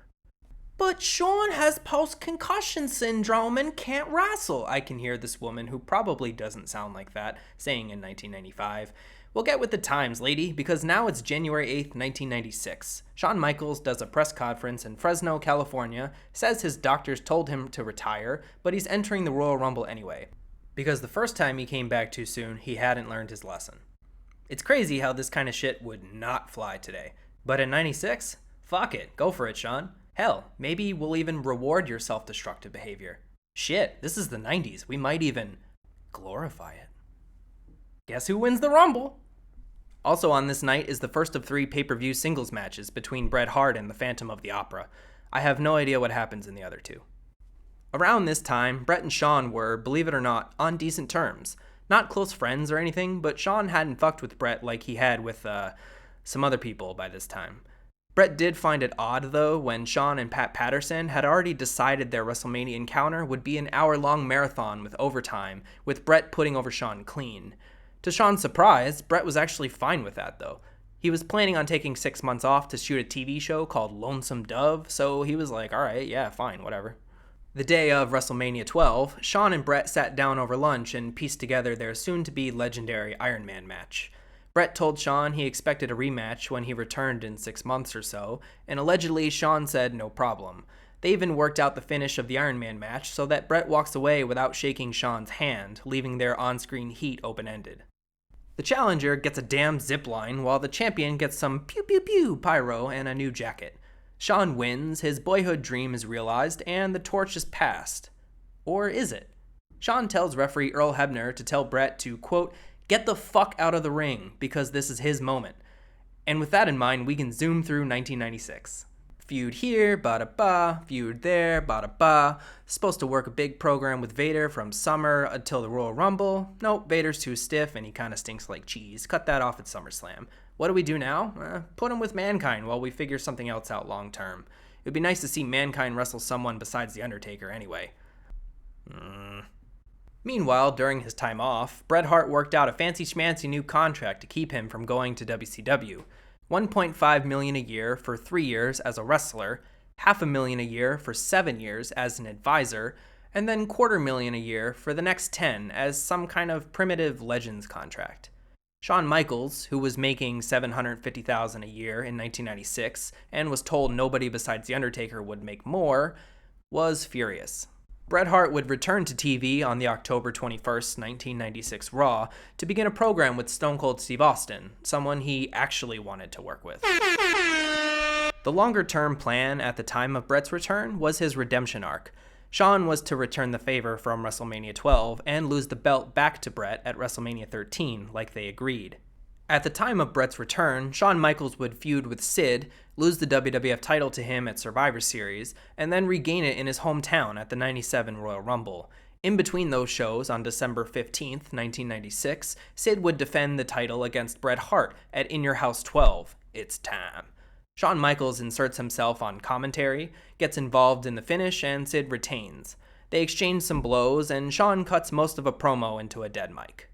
But Shawn has post-concussion syndrome and can't wrestle, I can hear this woman who probably doesn't sound like that saying in 1995. We'll get with the times, lady, because now it's January 8th, 1996. Shawn Michaels does a press conference in Fresno, California, says his doctors told him to retire, but he's entering the Royal Rumble anyway, because the first time he came back too soon, he hadn't learned his lesson. It's crazy how this kind of shit would not fly today. But in 96? Fuck it, go for it, Shawn. Hell, maybe we'll even reward your self-destructive behavior. Shit, this is the 90s. We might even glorify it. Guess who wins the Rumble? Also on this night is the first of 3 pay-per-view singles matches between Bret Hart and the Phantom of the Opera. I have no idea what happens in the other 2. Around this time, Bret and Shawn were, believe it or not, on decent terms. Not close friends or anything, but Shawn hadn't fucked with Bret like he had with, some other people by this time. Bret did find it odd, though, when Shawn and Pat Patterson had already decided their WrestleMania encounter would be an hour-long marathon with overtime, with Bret putting over Shawn clean. To Shawn's surprise, Bret was actually fine with that, though. He was planning on taking 6 months off to shoot a TV show called Lonesome Dove, so he was like, alright, yeah, fine, whatever. The day of WrestleMania 12, Shawn and Bret sat down over lunch and pieced together their soon-to-be legendary Iron Man match. Bret told Shawn he expected a rematch when he returned in 6 months or so, and allegedly Shawn said no problem. They even worked out the finish of the Iron Man match so that Bret walks away without shaking Shawn's hand, leaving their on-screen heat open-ended. The challenger gets a damn zip line, while the champion gets some pew-pew-pew pyro and a new jacket. Shawn wins, his boyhood dream is realized, and the torch is passed. Or is it? Shawn tells referee Earl Hebner to tell Bret to, quote, get the fuck out of the ring, because this is his moment. And with that in mind, we can zoom through 1996. Feud here, ba-da-ba, feud there, ba-da-ba. Supposed to work a big program with Vader from summer until the Royal Rumble. Nope, Vader's too stiff and he kinda stinks like cheese. Cut that off at SummerSlam. What do we do now? Put him with Mankind while we figure something else out long term. It would be nice to see Mankind wrestle someone besides The Undertaker anyway. Meanwhile, during his time off, Bret Hart worked out a fancy-schmancy new contract to keep him from going to WCW. $1.5 million a year for 3 years as a wrestler, $500,000 a year for 7 years as an advisor, and then $250,000 a year for the next 10 as some kind of primitive Legends contract. Shawn Michaels, who was making $750,000 a year in 1996 and was told nobody besides The Undertaker would make more, was furious. Bret Hart would return to TV on the October 21st, 1996 Raw to begin a program with Stone Cold Steve Austin, someone he actually wanted to work with. The longer-term plan at the time of Bret's return was his redemption arc. Shawn was to return the favor from WrestleMania 12 and lose the belt back to Bret at WrestleMania 13, like they agreed. At the time of Bret's return, Shawn Michaels would feud with Sid, lose the WWF title to him at Survivor Series, and then regain it in his hometown at the '97 Royal Rumble. In between those shows, on December 15th, 1996, Sid would defend the title against Bret Hart at In Your House 12. It's time. Shawn Michaels inserts himself on commentary, gets involved in the finish, and Sid retains. They exchange some blows, and Shawn cuts most of a promo into a dead mic.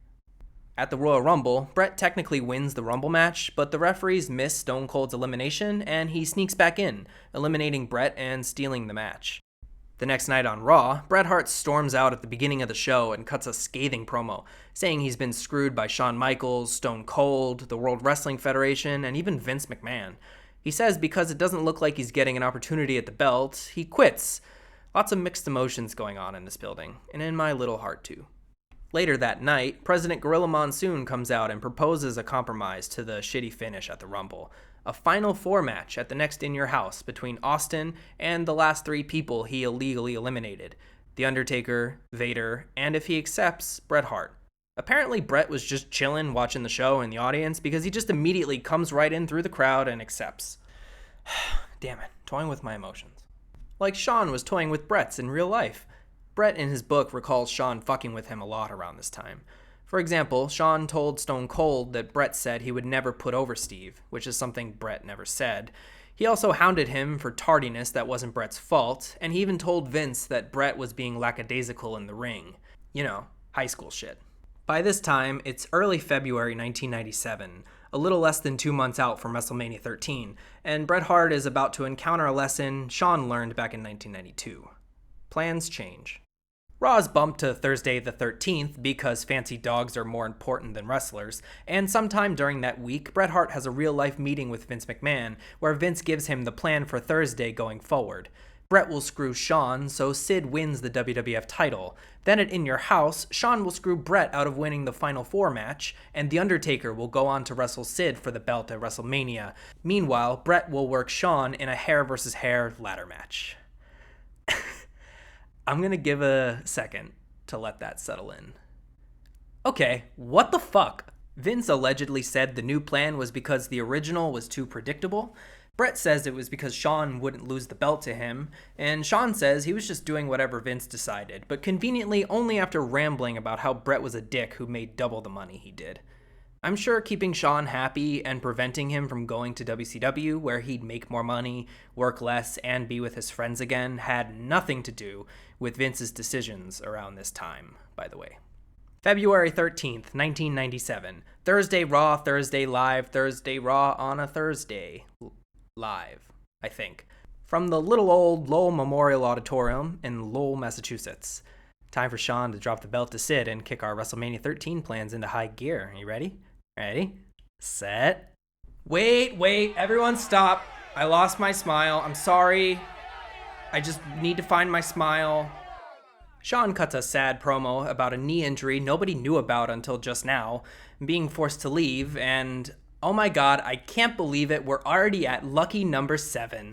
At the Royal Rumble, Bret technically wins the Rumble match, but the referees miss Stone Cold's elimination, and he sneaks back in, eliminating Bret and stealing the match. The next night on Raw, Bret Hart storms out at the beginning of the show and cuts a scathing promo, saying he's been screwed by Shawn Michaels, Stone Cold, the World Wrestling Federation, and even Vince McMahon. He says because it doesn't look like he's getting an opportunity at the belt, he quits. Lots of mixed emotions going on in this building, and in my little heart too. Later that night, President Gorilla Monsoon comes out and proposes a compromise to the shitty finish at the Rumble. A Final Four match at the next In Your House between Austin and the last 3 people he illegally eliminated. The Undertaker, Vader, and if he accepts, Bret Hart. Apparently Bret was just chillin' watching the show in the audience because he just immediately comes right in through the crowd and accepts. Damn it, toying with my emotions. Like Shawn was toying with Bret's in real life. Bret in his book recalls Shawn fucking with him a lot around this time. For example, Shawn told Stone Cold that Bret said he would never put over Steve, which is something Bret never said. He also hounded him for tardiness that wasn't Bret's fault, and he even told Vince that Bret was being lackadaisical in the ring. You know, high school shit. By this time, it's early February 1997, a little less than 2 months out from WrestleMania 13, and Bret Hart is about to encounter a lesson Shawn learned back in 1992. Plans change. Raw is bumped to Thursday the 13th because fancy dogs are more important than wrestlers, and sometime during that week, Bret Hart has a real-life meeting with Vince McMahon, where Vince gives him the plan for Thursday going forward. Bret will screw Shawn, so Sid wins the WWF title. Then at In Your House, Shawn will screw Bret out of winning the Final Four match, and The Undertaker will go on to wrestle Sid for the belt at WrestleMania. Meanwhile, Bret will work Shawn in a hair versus hair ladder match. I'm gonna give a second to let that settle in. Okay, what the fuck? Vince allegedly said the new plan was because the original was too predictable. Bret says it was because Shawn wouldn't lose the belt to him, and Shawn says he was just doing whatever Vince decided, but conveniently only after rambling about how Bret was a dick who made double the money he did. I'm sure keeping Shawn happy and preventing him from going to WCW, where he'd make more money, work less, and be with his friends again, had nothing to do with Vince's decisions around this time, by the way. February 13th, 1997. Thursday Raw, Thursday Live, Thursday Raw on a Thursday. Live, I think. From the little old Lowell Memorial Auditorium in Lowell, Massachusetts. Time for Shawn to drop the belt to Sid and kick our WrestleMania 13 plans into high gear. Are you ready? Ready? Set. Wait, everyone stop. I lost my smile. I'm sorry. I just need to find my smile. Shawn cuts a sad promo about a knee injury nobody knew about until just now, being forced to leave, and oh my god, I can't believe it, we're already at lucky number 7.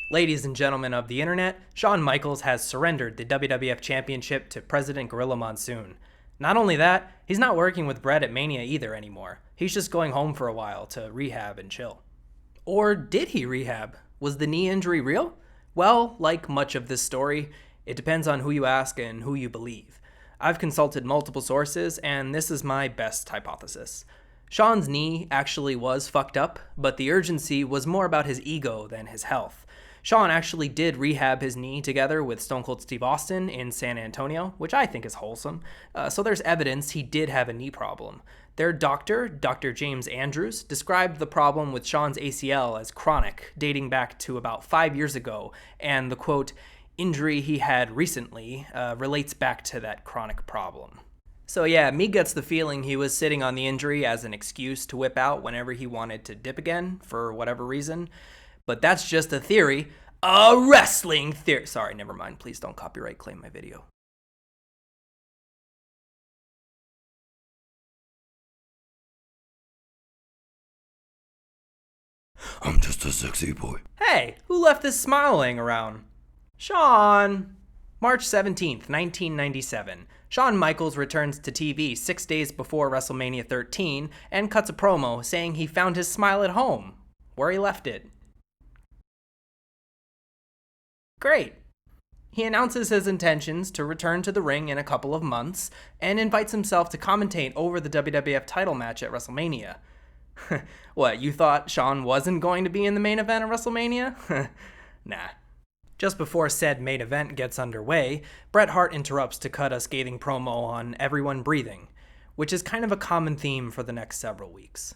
Ladies and gentlemen of the internet, Shawn Michaels has surrendered the WWF Championship to President Gorilla Monsoon. Not only that, he's not working with Bret at Mania either anymore. He's just going home for a while to rehab and chill. Or did he rehab? Was the knee injury real? Well, like much of this story, it depends on who you ask and who you believe. I've consulted multiple sources, and this is my best hypothesis. Shawn's knee actually was fucked up, but the urgency was more about his ego than his health. Shawn actually did rehab his knee together with Stone Cold Steve Austin in San Antonio, which I think is wholesome, so there's evidence he did have a knee problem. Their doctor, Dr. James Andrews, described the problem with Shawn's ACL as chronic, dating back to about 5 years ago, and the quote, injury he had recently relates back to that chronic problem. So yeah, me gets the feeling he was sitting on the injury as an excuse to whip out whenever he wanted to dip again, for whatever reason. But that's just a theory. A wrestling theory. Sorry, never mind. Please don't copyright claim my video. I'm just a sexy boy. Hey, who left this smile laying around? Shawn! March 17th, 1997. Shawn Michaels returns to TV 6 days before WrestleMania 13 and cuts a promo saying he found his smile at home, where he left it. Great. He announces his intentions to return to the ring in a couple of months and invites himself to commentate over the WWF title match at WrestleMania. What, you thought Shawn wasn't going to be in the main event at WrestleMania? Nah. Just before said main event gets underway, Bret Hart interrupts to cut a scathing promo on everyone breathing, which is kind of a common theme for the next several weeks.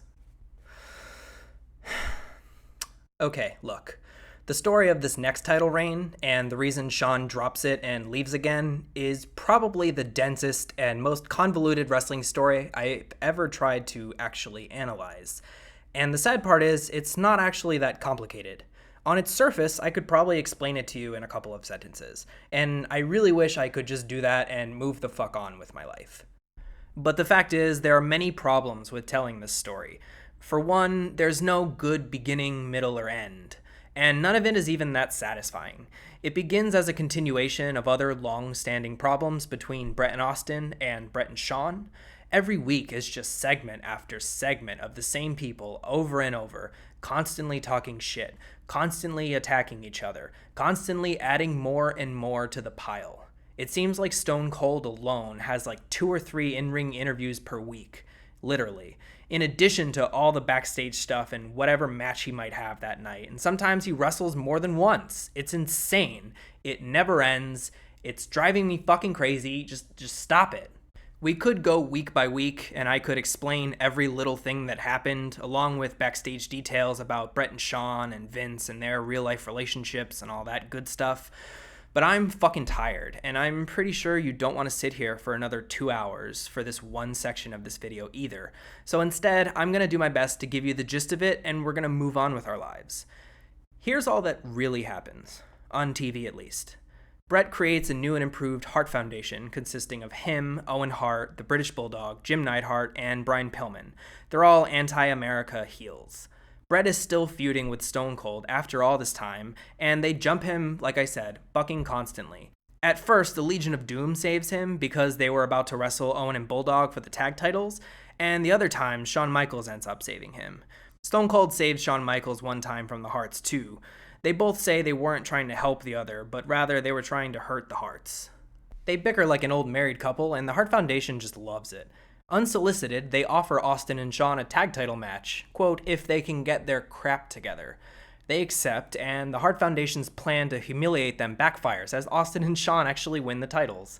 Okay, look. The story of this next title reign, and the reason Shawn drops it and leaves again, is probably the densest and most convoluted wrestling story I've ever tried to actually analyze. And the sad part is, it's not actually that complicated. On its surface, I could probably explain it to you in a couple of sentences, and I really wish I could just do that and move the fuck on with my life. But the fact is, there are many problems with telling this story. For one, there's no good beginning, middle, or end. And none of it is even that satisfying. It begins as a continuation of other long-standing problems between Bret and Austin and Bret and Shawn. Every week is just segment after segment of the same people over and over, constantly talking shit, constantly attacking each other, constantly adding more and more to the pile. It seems like Stone Cold alone has like 2 or 3 in-ring interviews per week, literally, in addition to all the backstage stuff and whatever match he might have that night. And sometimes he wrestles more than once. It's insane. It never ends. It's driving me fucking crazy. Just stop it. We could go week by week, and I could explain every little thing that happened, along with backstage details about Bret and Shawn and Vince and their real-life relationships and all that good stuff. But I'm fucking tired, and I'm pretty sure you don't want to sit here for another 2 hours for this one section of this video either. So instead, I'm going to do my best to give you the gist of it, and we're going to move on with our lives. Here's all that really happens, on TV at least. Bret creates a new and improved Hart Foundation consisting of him, Owen Hart, the British Bulldog, Jim Neidhart, and Brian Pillman. They're all anti-America heels. Bret is still feuding with Stone Cold after all this time, and they jump him, like I said, bucking constantly. At first, the Legion of Doom saves him because they were about to wrestle Owen and Bulldog for the tag titles, and the other time, Shawn Michaels ends up saving him. Stone Cold saves Shawn Michaels one time from the Harts too. They both say they weren't trying to help the other, but rather they were trying to hurt the Harts. They bicker like an old married couple, and the Hart Foundation just loves it. Unsolicited, they offer Austin and Shawn a tag title match, quote, if they can get their crap together. They accept, and the Hart Foundation's plan to humiliate them backfires as Austin and Shawn actually win the titles.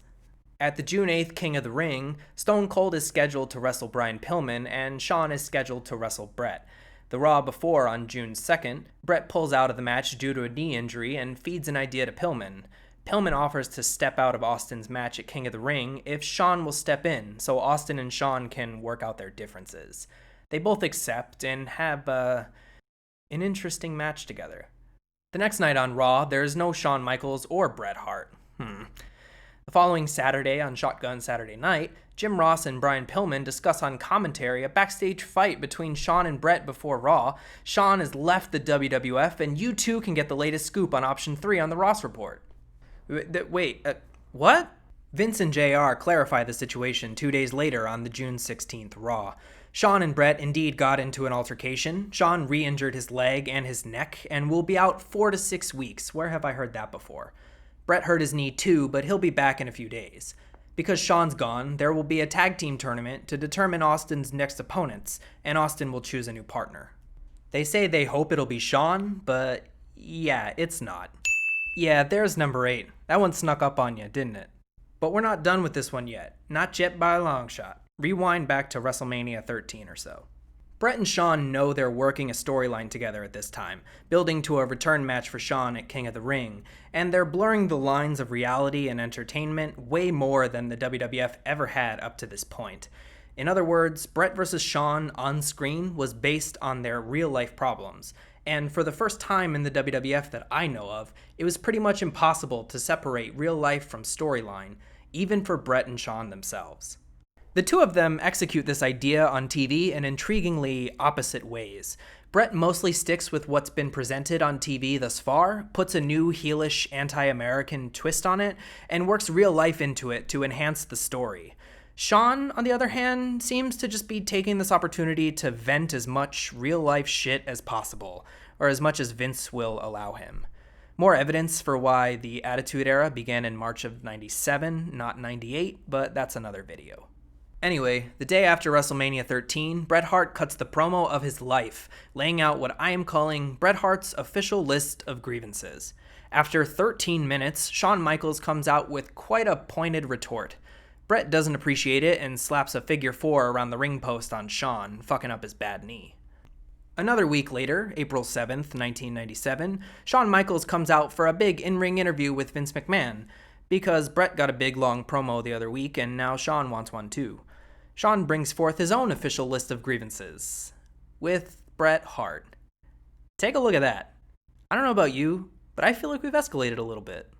At the June 8th King of the Ring, Stone Cold is scheduled to wrestle Brian Pillman, and Shawn is scheduled to wrestle Bret. The Raw before, on June 2nd, Bret pulls out of the match due to a knee injury and feeds an idea to Pillman. Pillman offers to step out of Austin's match at King of the Ring if Shawn will step in, so Austin and Shawn can work out their differences. They both accept and have an interesting match together. The next night on Raw, there's no Shawn Michaels or Bret Hart. The following Saturday on Shotgun Saturday Night, Jim Ross and Brian Pillman discuss on commentary a backstage fight between Shawn and Bret before Raw. Shawn has left the WWF, and you too can get the latest scoop on Option 3 on the Ross Report. Wait, what? Vince and JR clarify the situation 2 days later on the June 16th Raw. Shawn and Bret indeed got into an altercation. Shawn re-injured his leg and his neck and will be out 4 to 6 weeks. Where have I heard that before? Bret hurt his knee too, but he'll be back in a few days. Because Shawn's gone, there will be a tag team tournament to determine Austin's next opponents, and Austin will choose a new partner. They say they hope it'll be Shawn, but yeah, it's not. Yeah, there's number 8. That one snuck up on you, didn't it? But we're not done with this one yet. Not yet by a long shot. Rewind back to WrestleMania 13 or so. Bret and Shawn know they're working a storyline together at this time, building to a return match for Shawn at King of the Ring, and they're blurring the lines of reality and entertainment way more than the WWF ever had up to this point. In other words, Bret vs. Shawn on screen was based on their real-life problems, and for the first time in the WWF that I know of, it was pretty much impossible to separate real life from storyline, even for Bret and Shawn themselves. The two of them execute this idea on TV in intriguingly opposite ways. Bret mostly sticks with what's been presented on TV thus far, puts a new heelish anti-American twist on it, and works real life into it to enhance the story. Shawn, on the other hand, seems to just be taking this opportunity to vent as much real-life shit as possible, or as much as Vince will allow him. More evidence for why the Attitude Era began in March of 97, not 98, but that's another video. Anyway, the day after WrestleMania 13, Bret Hart cuts the promo of his life, laying out what I am calling Bret Hart's official list of grievances. After 13 minutes, Shawn Michaels comes out with quite a pointed retort. Bret doesn't appreciate it and slaps a figure 4 around the ring post on Shawn, fucking up his bad knee. Another week later, April 7th, 1997, Shawn Michaels comes out for a big in-ring interview with Vince McMahon, because Bret got a big long promo the other week and now Shawn wants one too. Shawn brings forth his own official list of grievances, with Bret Hart. Take a look at that. I don't know about you, but I feel like we've escalated a little bit.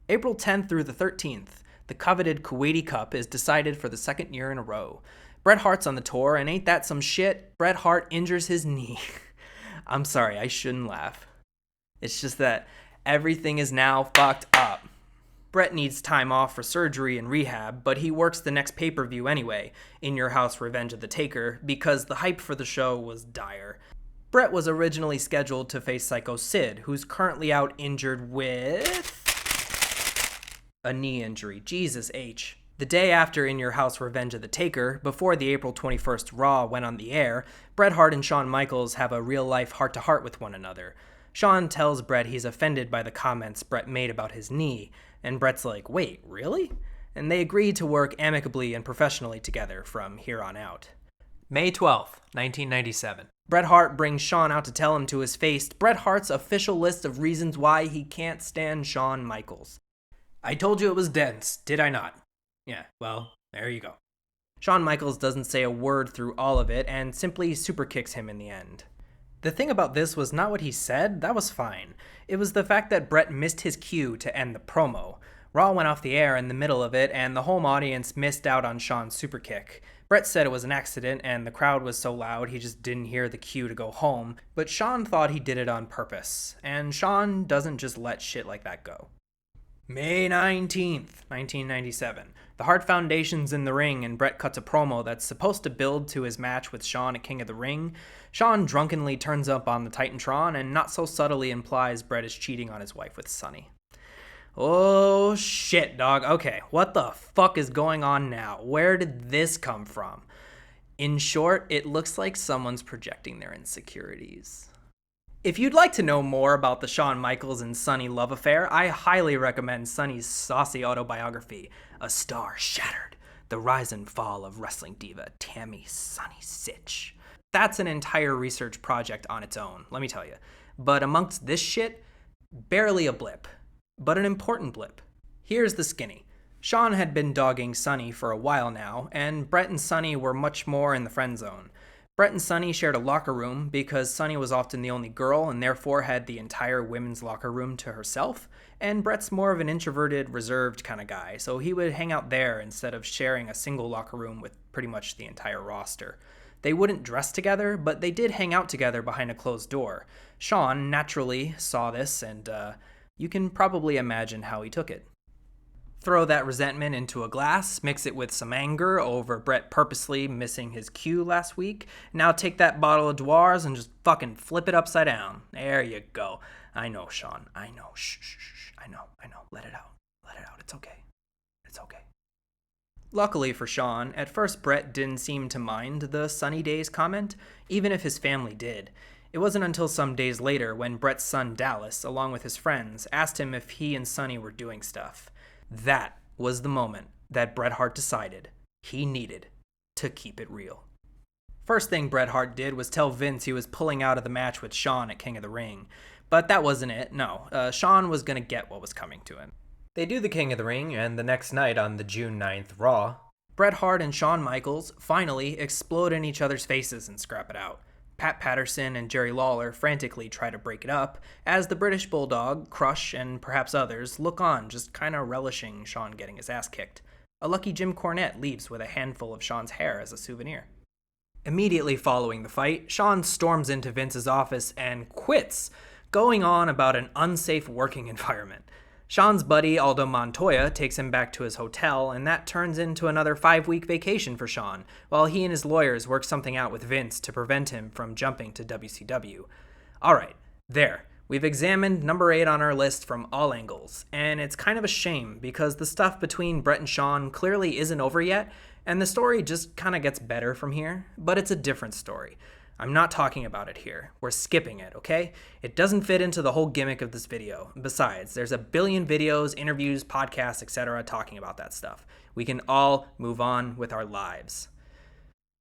April 10th through the 13th, the coveted Kuwaiti Cup is decided for the second year in a row. Bret Hart's on the tour, and ain't that some shit? Bret Hart injures his knee. I'm sorry, I shouldn't laugh. It's just that everything is now fucked up. Bret needs time off for surgery and rehab, but he works the next pay-per-view anyway, In Your House Revenge of the Taker, because the hype for the show was dire. Bret was originally scheduled to face Psycho Sid, who's currently out injured with a knee injury. Jesus H. The day after In Your House Revenge of the Taker, before the April 21st Raw went on the air, Bret Hart and Shawn Michaels have a real-life heart-to-heart with one another. Shawn tells Bret he's offended by the comments Bret made about his knee, and Bret's like, wait, really? And they agree to work amicably and professionally together from here on out. May 12th, 1997. Bret Hart brings Shawn out to tell him to his face Bret Hart's official list of reasons why he can't stand Shawn Michaels. I told you it was dense, did I not? Yeah, well, there you go. Shawn Michaels doesn't say a word through all of it and simply superkicks him in the end. The thing about this was not what he said, that was fine. It was the fact that Bret missed his cue to end the promo. Raw went off the air in the middle of it, and the home audience missed out on Shawn's superkick. Bret said it was an accident, and the crowd was so loud he just didn't hear the cue to go home, but Shawn thought he did it on purpose, and Shawn doesn't just let shit like that go. May 19th, 1997. The Hart Foundation's in the ring and Bret cuts a promo that's supposed to build to his match with Shawn at King of the Ring. Shawn drunkenly turns up on the Titantron and not so subtly implies Bret is cheating on his wife with Sunny. Oh shit, dog. Okay, what the fuck is going on now? Where did this come from? In short, it looks like someone's projecting their insecurities. If you'd like to know more about the Shawn Michaels and Sunny love affair, I highly recommend Sunny's saucy autobiography, A Star Shattered, The Rise and Fall of Wrestling Diva Tammy Sunny Sitch. That's an entire research project on its own, let me tell you. But amongst this shit, barely a blip, but an important blip. Here's the skinny. Shawn had been dogging Sunny for a while now, and Bret and Sunny were much more in the friend zone. Bret and Sunny shared a locker room because Sunny was often the only girl and therefore had the entire women's locker room to herself, and Bret's more of an introverted, reserved kind of guy, so he would hang out there instead of sharing a single locker room with pretty much the entire roster. They wouldn't dress together, but they did hang out together behind a closed door. Shawn naturally saw this, and you can probably imagine how he took it. Throw that resentment into a glass, mix it with some anger over Bret purposely missing his cue last week. Now take that bottle of Dwar's and just fucking flip it upside down. There you go. I know, Shawn. I know. Shh. I know. Let it out. It's okay. Luckily for Shawn, at first Bret didn't seem to mind the sunny days comment, even if his family did. It wasn't until some days later when Bret's son Dallas, along with his friends, asked him if he and Sunny were doing stuff. That was the moment that Bret Hart decided he needed to keep it real. First thing Bret Hart did was tell Vince he was pulling out of the match with Shawn at King of the Ring. But that wasn't it, no. Shawn was going to get what was coming to him. They do the King of the Ring, and the next night on the June 9th Raw, Bret Hart and Shawn Michaels finally explode in each other's faces and scrap it out. Pat Patterson and Jerry Lawler frantically try to break it up, as the British Bulldog, Crush, and perhaps others look on, just kinda relishing Shawn getting his ass kicked. A lucky Jim Cornette leaves with a handful of Shawn's hair as a souvenir. Immediately following the fight, Shawn storms into Vince's office and quits, going on about an unsafe working environment. Shawn's buddy Aldo Montoya takes him back to his hotel, and that turns into another 5-week vacation for Shawn, while he and his lawyers work something out with Vince to prevent him from jumping to WCW. Alright, there. We've examined number 8 on our list from all angles, and it's kind of a shame because the stuff between Bret and Shawn clearly isn't over yet, and the story just kind of gets better from here, but it's a different story. I'm not talking about it here. We're skipping it, okay? It doesn't fit into the whole gimmick of this video. Besides, there's a billion videos, interviews, podcasts, etc. talking about that stuff. We can all move on with our lives.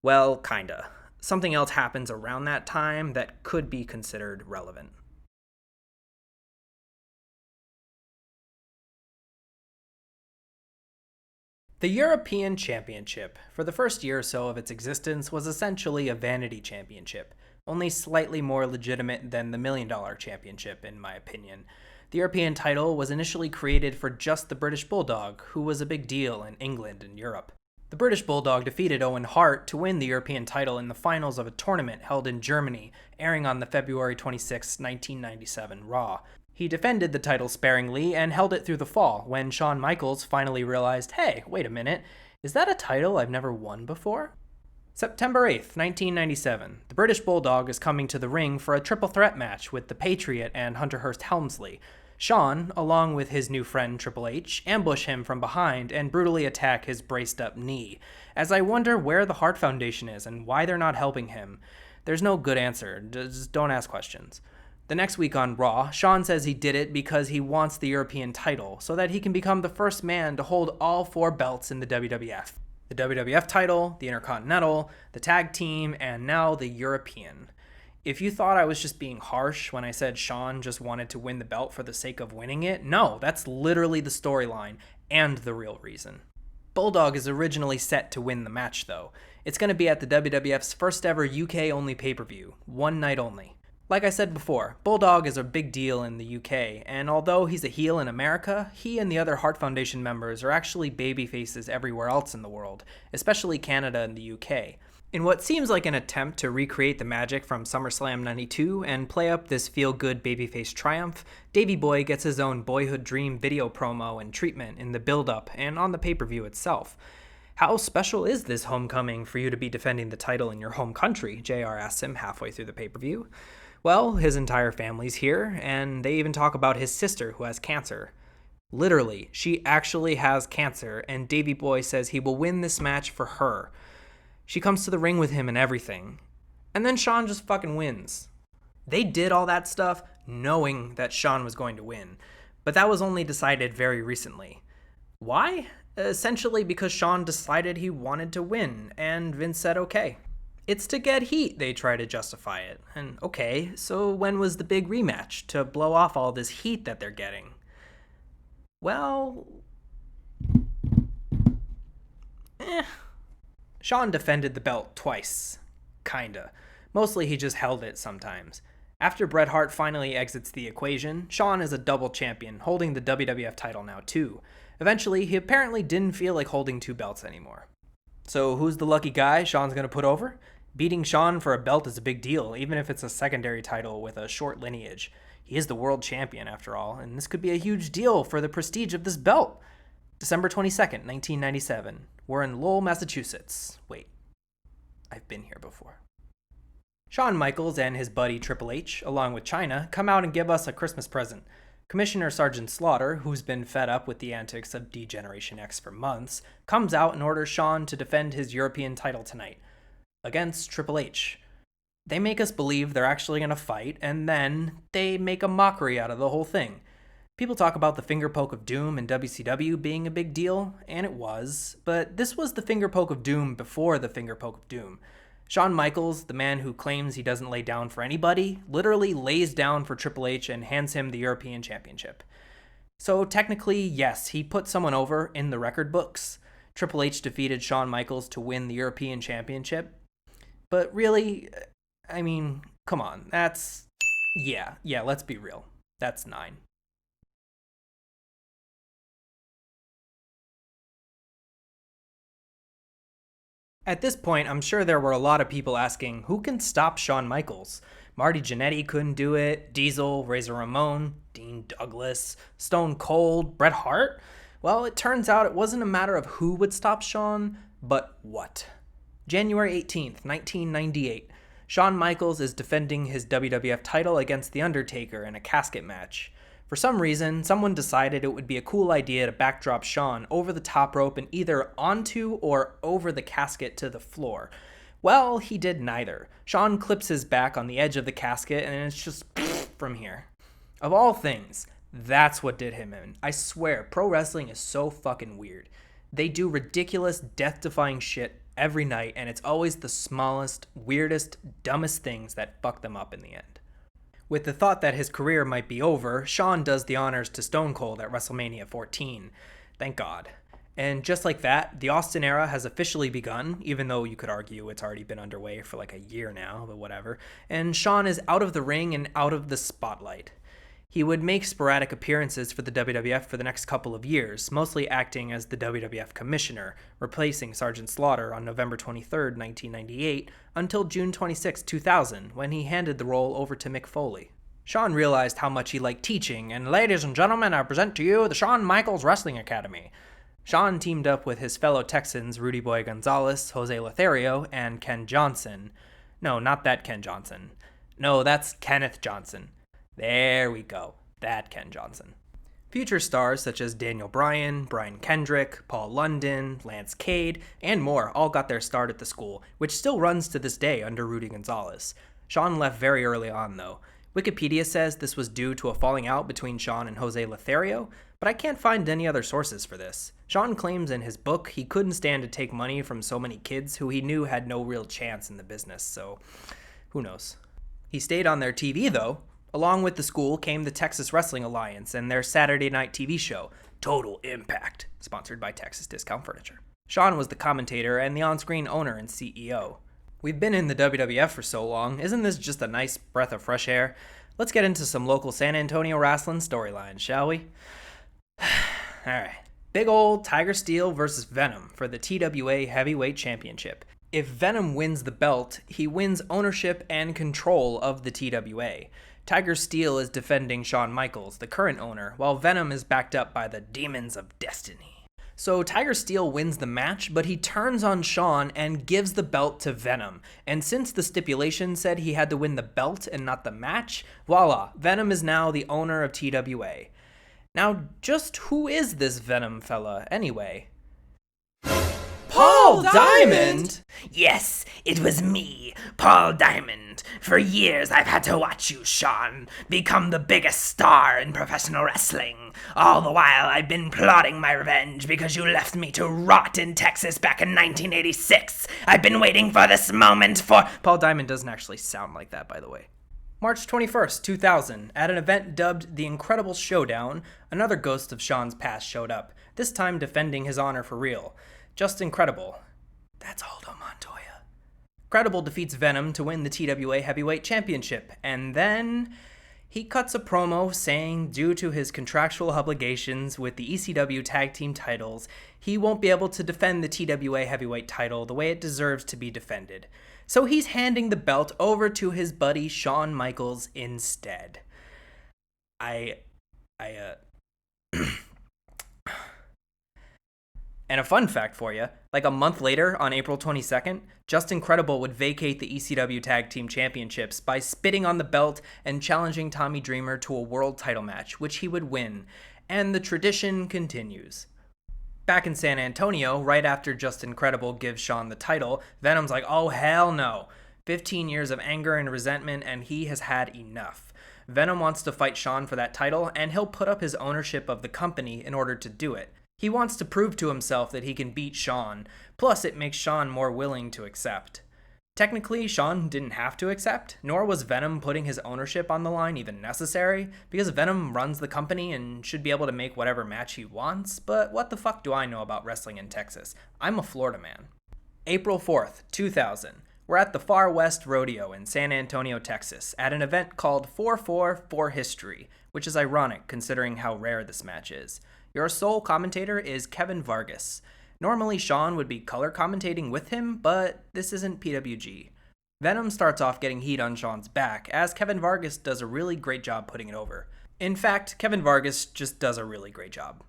Well, kinda. Something else happens around that time that could be considered relevant. The European Championship, for the first year or so of its existence, was essentially a vanity championship, only slightly more legitimate than the $1 Million Championship, in my opinion. The European title was initially created for just the British Bulldog, who was a big deal in England and Europe. The British Bulldog defeated Owen Hart to win the European title in the finals of a tournament held in Germany, airing on the February 26, 1997 Raw. He defended the title sparingly and held it through the fall, when Shawn Michaels finally realized, hey, wait a minute, is that a title I've never won before? September 8th, 1997, the British Bulldog is coming to the ring for a triple threat match with the Patriot and Hunter Hearst Helmsley. Shawn, along with his new friend Triple H, ambush him from behind and brutally attack his braced up knee. As I wonder where the Hart Foundation is and why they're not helping him. There's no good answer, just don't ask questions. The next week on Raw, Shawn says he did it because he wants the European title, so that he can become the first man to hold all 4 belts in the WWF. The WWF title, the Intercontinental, the Tag Team, and now the European. If you thought I was just being harsh when I said Shawn just wanted to win the belt for the sake of winning it, no, that's literally the storyline, and the real reason. Bulldog is originally set to win the match, though. It's going to be at the WWF's first ever UK-only pay-per-view, one night only. Like I said before, Bulldog is a big deal in the UK, and although he's a heel in America, he and the other Hart Foundation members are actually babyfaces everywhere else in the world, especially Canada and the UK. In what seems like an attempt to recreate the magic from SummerSlam 92 and play up this feel-good babyface triumph, Davey Boy gets his own boyhood dream video promo and treatment in the build-up and on the pay-per-view itself. How special is this homecoming for you to be defending the title in your home country? JR asks him halfway through the pay-per-view. Well, his entire family's here, and they even talk about his sister who has cancer. Literally, she actually has cancer, and Davey Boy says he will win this match for her. She comes to the ring with him and everything. And then Shawn just fucking wins. They did all that stuff knowing that Shawn was going to win, but that was only decided very recently. Why? Essentially because Shawn decided he wanted to win, and Vince said okay. It's to get heat, they try to justify it. And okay, so when was the big rematch to blow off all this heat that they're getting? Well... Shawn defended the belt twice. kinda. Mostly he just held it sometimes. After Bret Hart finally exits the equation, Shawn is a double champion, holding the WWF title now too. Eventually, he apparently didn't feel like holding two belts anymore. So who's the lucky guy Shawn's gonna put over? Beating Shawn for a belt is a big deal, even if it's a secondary title with a short lineage. He is the world champion after all, and this could be a huge deal for the prestige of this belt. December 22nd, 1997. We're in Lowell, Massachusetts. Wait, I've been here before. Shawn Michaels and his buddy Triple H, along with Chyna, come out and give us a Christmas present. Commissioner Sergeant Slaughter, who's been fed up with the antics of D-Generation X for months, comes out and orders Shawn to defend his European title tonight against Triple H. They make us believe they're actually going to fight, and then they make a mockery out of the whole thing. People talk about the finger poke of doom in WCW being a big deal, and it was, but this was the finger poke of doom before the finger poke of doom. Shawn Michaels, the man who claims he doesn't lay down for anybody, literally lays down for Triple H and hands him the European Championship. So technically, yes, he put someone over in the record books. Triple H defeated Shawn Michaels to win the European Championship. But really, I mean, come on, that's... Yeah, let's be real. That's 9. At this point, I'm sure there were a lot of people asking, who can stop Shawn Michaels? Marty Jannetty couldn't do it, Diesel, Razor Ramon, Dean Douglas, Stone Cold, Bret Hart? Well, it turns out it wasn't a matter of who would stop Shawn, but what. January 18th, 1998. Shawn Michaels is defending his WWF title against The Undertaker in a casket match. For some reason, someone decided it would be a cool idea to backdrop Shawn over the top rope and either onto or over the casket to the floor. Well, he did neither. Shawn clips his back on the edge of the casket and it's just from here. Of all things, that's what did him in. I swear, pro wrestling is so fucking weird. They do ridiculous, death-defying shit every night and it's always the smallest, weirdest, dumbest things that fuck them up in the end. With the thought that his career might be over, Shawn does the honors to Stone Cold at WrestleMania 14. Thank God. And just like that, the Austin era has officially begun, even though you could argue it's already been underway for like a year now, but whatever. And Shawn is out of the ring and out of the spotlight. He would make sporadic appearances for the WWF for the next couple of years, mostly acting as the WWF commissioner, replacing Sergeant Slaughter on November 23, 1998, until June 26, 2000, when he handed the role over to Mick Foley. Shawn realized how much he liked teaching, and ladies and gentlemen, I present to you the Shawn Michaels Wrestling Academy. Shawn teamed up with his fellow Texans Rudy Boy Gonzalez, Jose Lothario, and Ken Johnson. No, not that Ken Johnson. No, that's Kenneth Johnson. There we go. That Ken Johnson. Future stars such as Daniel Bryan, Brian Kendrick, Paul London, Lance Cade, and more all got their start at the school, which still runs to this day under Rudy Gonzalez. Shawn left very early on, though. Wikipedia says this was due to a falling out between Shawn and Jose Lothario, but I can't find any other sources for this. Shawn claims in his book he couldn't stand to take money from so many kids who he knew had no real chance in the business, so who knows. He stayed on their TV, though. Along with the school came the Texas Wrestling Alliance and their Saturday night TV show, Total Impact, sponsored by Texas Discount Furniture. Shawn was the commentator and the on-screen owner and CEO. We've been in the WWF for so long, isn't this just a nice breath of fresh air? Let's get into some local San Antonio wrestling storylines, shall we? Alright, big old Tiger Steel versus Venom for the TWA Heavyweight Championship. If Venom wins the belt, he wins ownership and control of the TWA. Tiger Steel is defending Shawn Michaels, the current owner, while Venom is backed up by the Demons of Destiny. So Tiger Steel wins the match, but he turns on Shawn and gives the belt to Venom. And since the stipulation said he had to win the belt and not the match, voila, Venom is now the owner of TWA. Now, just who is this Venom fella, anyway? Paul Diamond? Yes, it was me, Paul Diamond. For years I've had to watch you, Shawn, become the biggest star in professional wrestling. All the while I've been plotting my revenge because you left me to rot in Texas back in 1986. I've been waiting for this moment for... Paul Diamond doesn't actually sound like that, by the way. March 21st, 2000, at an event dubbed The Incredible Showdown, another ghost of Shawn's past showed up, this time defending his honor for real. Just incredible. That's Aldo Montoya. Credible defeats Venom to win the TWA Heavyweight Championship, and then he cuts a promo saying due to his contractual obligations with the ECW Tag Team titles, he won't be able to defend the TWA Heavyweight title the way it deserves to be defended. So he's handing the belt over to his buddy Shawn Michaels instead. And a fun fact for you, like a month later, on April 22nd, Justin Credible would vacate the ECW Tag Team Championships by spitting on the belt and challenging Tommy Dreamer to a world title match, which he would win. And the tradition continues. Back in San Antonio, right after Justin Credible gives Shawn the title, Venom's like, oh hell no. 15 years of anger and resentment, and he has had enough. Venom wants to fight Shawn for that title, and he'll put up his ownership of the company in order to do it. He wants to prove to himself that he can beat Shawn, plus it makes Shawn more willing to accept. Technically, Shawn didn't have to accept, nor was Venom putting his ownership on the line even necessary, because Venom runs the company and should be able to make whatever match he wants, but what the fuck do I know about wrestling in Texas? I'm a Florida man. April 4th, 2000. We're at the Far West Rodeo in San Antonio, Texas, at an event called 4-4 for History, which is ironic considering how rare this match is. Your sole commentator is Kevin Vargas. Normally Shawn would be color commentating with him, but this isn't PWG. Venom starts off getting heat on Shawn's back, as Kevin Vargas does a really great job putting it over. In fact, Kevin Vargas just does a really great job.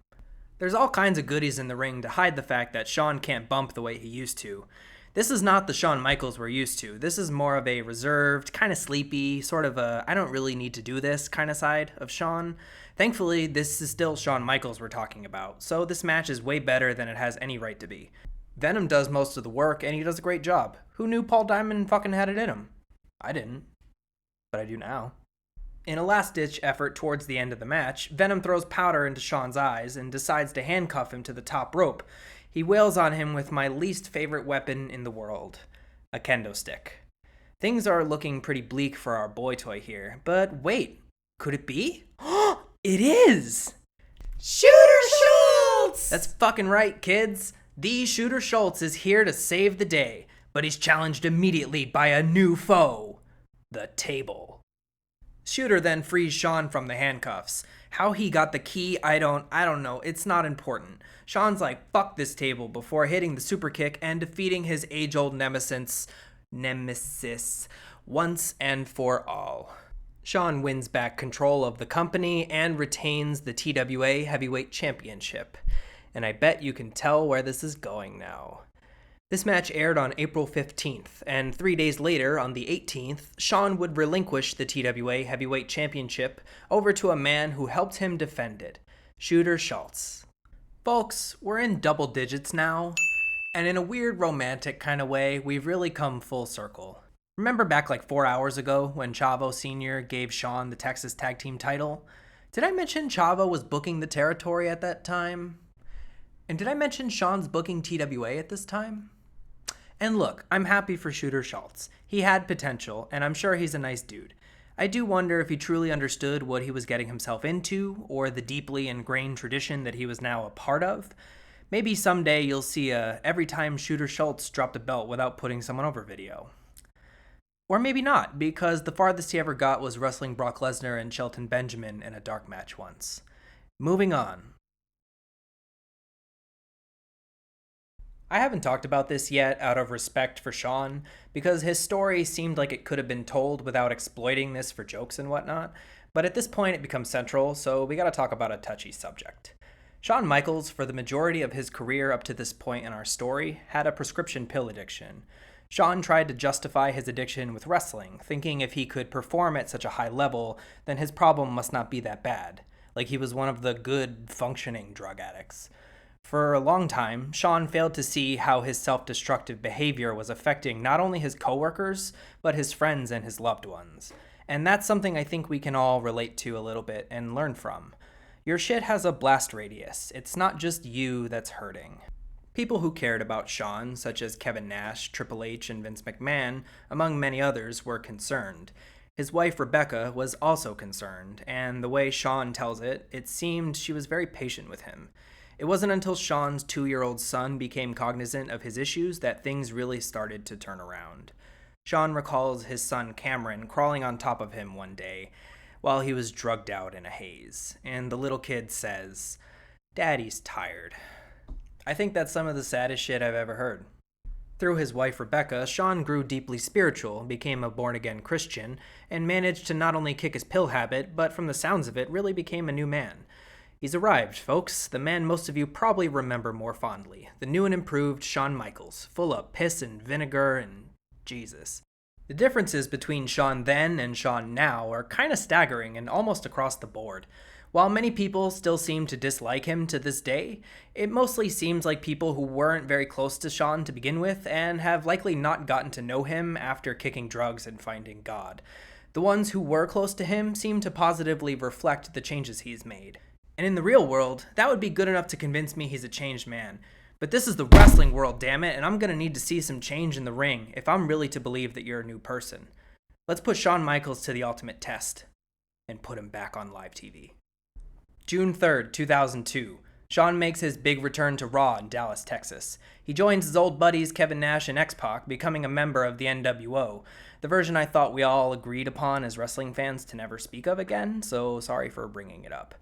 There's all kinds of goodies in the ring to hide the fact that Shawn can't bump the way he used to. This is not the Shawn Michaels we're used to. This is more of a reserved, kind of sleepy, sort of a I don't really need to do this kind of side of Shawn. Thankfully, this is still Shawn Michaels we're talking about, so this match is way better than it has any right to be. Venom does most of the work, and he does a great job. Who knew Paul Diamond fucking had it in him? I didn't. But I do now. In a last-ditch effort towards the end of the match, Venom throws powder into Shawn's eyes and decides to handcuff him to the top rope. He wails on him with my least favorite weapon in the world, a kendo stick. Things are looking pretty bleak for our boy toy here, but wait, could it be? It is! Shooter Schultz! That's fucking right, kids. The Shooter Schultz is here to save the day, but he's challenged immediately by a new foe, the table. Shooter then frees Shawn from the handcuffs. How he got the key, I don't know, it's not important. Shawn's like, fuck this table, before hitting the super kick and defeating his age-old nemesis once and for all. Shawn wins back control of the company and retains the TWA Heavyweight Championship. And I bet you can tell where this is going now. This match aired on April 15th, and 3 days later, on the 18th, Shawn would relinquish the TWA Heavyweight Championship over to a man who helped him defend it, Shooter Schultz. Folks, we're in double digits now, and in a weird romantic kind of way, we've really come full circle. Remember back like 4 hours ago when Chavo Sr. gave Shawn the Texas Tag Team title? Did I mention Chavo was booking the territory at that time? And did I mention Shawn's booking TWA at this time? And look, I'm happy for Shooter Schultz. He had potential, and I'm sure he's a nice dude. I do wonder if he truly understood what he was getting himself into, or the deeply ingrained tradition that he was now a part of. Maybe someday you'll see a every time Shooter Schultz dropped a belt without putting someone over video. Or maybe not, because the farthest he ever got was wrestling Brock Lesnar and Shelton Benjamin in a dark match once. Moving on. I haven't talked about this yet out of respect for Shawn, because his story seemed like it could have been told without exploiting this for jokes and whatnot, but at this point it becomes central, so we gotta talk about a touchy subject. Shawn Michaels, for the majority of his career up to this point in our story, had a prescription pill addiction. Shawn tried to justify his addiction with wrestling, thinking if he could perform at such a high level, then his problem must not be that bad, like he was one of the good, functioning drug addicts. For a long time, Shawn failed to see how his self-destructive behavior was affecting not only his coworkers, but his friends and his loved ones. And that's something I think we can all relate to a little bit and learn from. Your shit has a blast radius. It's not just you that's hurting. People who cared about Shawn, such as Kevin Nash, Triple H, and Vince McMahon, among many others, were concerned. His wife Rebecca was also concerned, and the way Shawn tells it, it seemed she was very patient with him. It wasn't until Shawn's 2-year-old son became cognizant of his issues that things really started to turn around. Shawn recalls his son Cameron crawling on top of him one day while he was drugged out in a haze, and the little kid says, "Daddy's tired." I think that's some of the saddest shit I've ever heard. Through his wife Rebecca, Shawn grew deeply spiritual, became a born-again Christian, and managed to not only kick his pill habit, but from the sounds of it, really became a new man. He's arrived, folks, the man most of you probably remember more fondly, the new and improved Shawn Michaels, full of piss and vinegar and Jesus. The differences between Shawn then and Shawn now are kinda staggering and almost across the board. While many people still seem to dislike him to this day, it mostly seems like people who weren't very close to Shawn to begin with and have likely not gotten to know him after kicking drugs and finding God. The ones who were close to him seem to positively reflect the changes he's made. And in the real world, that would be good enough to convince me he's a changed man. But this is the wrestling world, damn it, and I'm gonna need to see some change in the ring if I'm really to believe that you're a new person. Let's put Shawn Michaels to the ultimate test and put him back on live TV. June 3rd, 2002. Shawn makes his big return to Raw in Dallas, Texas. He joins his old buddies Kevin Nash and X-Pac, becoming a member of the NWO, the version I thought we all agreed upon as wrestling fans to never speak of again, so sorry for bringing it up.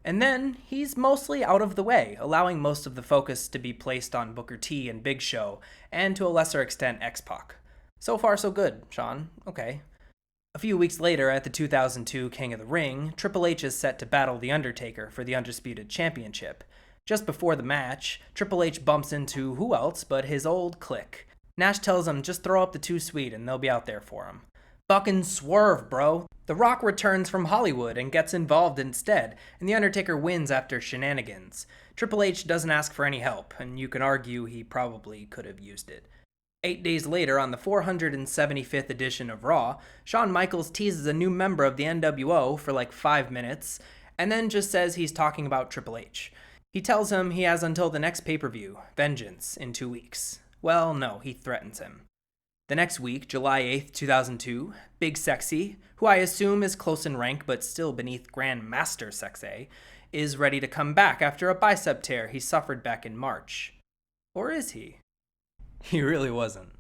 And then, he's mostly out of the way, allowing most of the focus to be placed on Booker T and Big Show, and to a lesser extent X-Pac. So far so good, Shawn. Okay. A few weeks later, at the 2002 King of the Ring, Triple H is set to battle The Undertaker for the Undisputed Championship. Just before the match, Triple H bumps into who else but his old Kliq. Nash tells him just throw up the 2 Sweet and they'll be out there for him. Fucking swerve, bro! The Rock returns from Hollywood and gets involved instead, and The Undertaker wins after shenanigans. Triple H doesn't ask for any help, and you can argue he probably could have used it. 8 days later, on the 475th edition of Raw, Shawn Michaels teases a new member of the NWO for like 5 minutes, and then just says he's talking about Triple H. He tells him he has until the next pay-per-view, Vengeance, in 2 weeks. Well, no, he threatens him. The next week, July 8th, 2002, Big Sexy, who I assume is close in rank but still beneath Grand Master Sexay, is ready to come back after a bicep tear he suffered back in March. Or is he? He really wasn't.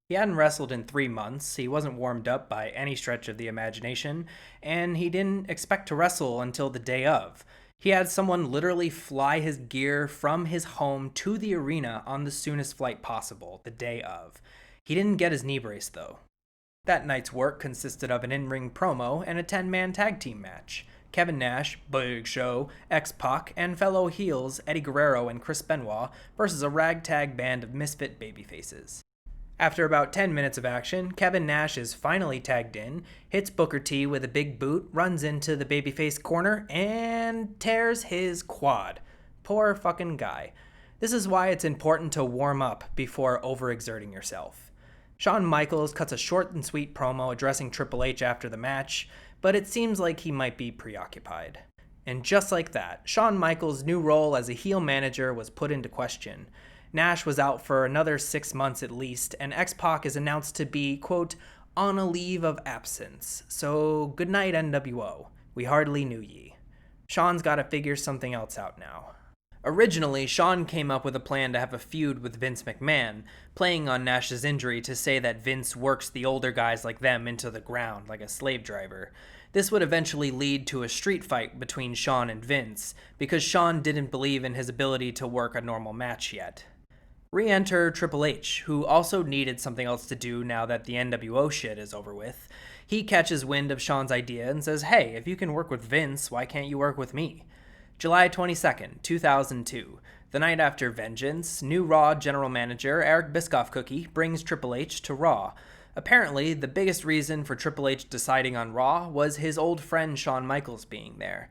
He hadn't wrestled in 3 months, he wasn't warmed up by any stretch of the imagination, and he didn't expect to wrestle until the day of. He had someone literally fly his gear from his home to the arena on the soonest flight possible, the day of. He didn't get his knee brace, though. That night's work consisted of an in-ring promo and a 10-man tag team match. Kevin Nash, Big Show, X-Pac, and fellow heels Eddie Guerrero and Chris Benoit versus a ragtag band of misfit babyfaces. After about 10 minutes of action, Kevin Nash is finally tagged in, hits Booker T with a big boot, runs into the babyface corner, and tears his quad. Poor fucking guy. This is why it's important to warm up before overexerting yourself. Shawn Michaels cuts a short and sweet promo addressing Triple H after the match, but it seems like he might be preoccupied. And just like that, Shawn Michaels' new role as a heel manager was put into question. Nash was out for another 6 months at least, and X-Pac is announced to be, quote, on a leave of absence. So, good night, NWO. We hardly knew ye. Shawn's gotta figure something else out now. Originally, Shawn came up with a plan to have a feud with Vince McMahon, playing on Nash's injury to say that Vince works the older guys like them into the ground like a slave driver. This would eventually lead to a street fight between Shawn and Vince, because Shawn didn't believe in his ability to work a normal match yet. Re-enter Triple H, who also needed something else to do now that the NWO shit is over with. He catches wind of Shawn's idea and says, hey, if you can work with Vince, why can't you work with me? July 22nd, 2002. The night after Vengeance, new Raw general manager Eric Biscoff Cookie brings Triple H to Raw. Apparently, the biggest reason for Triple H deciding on Raw was his old friend Shawn Michaels being there.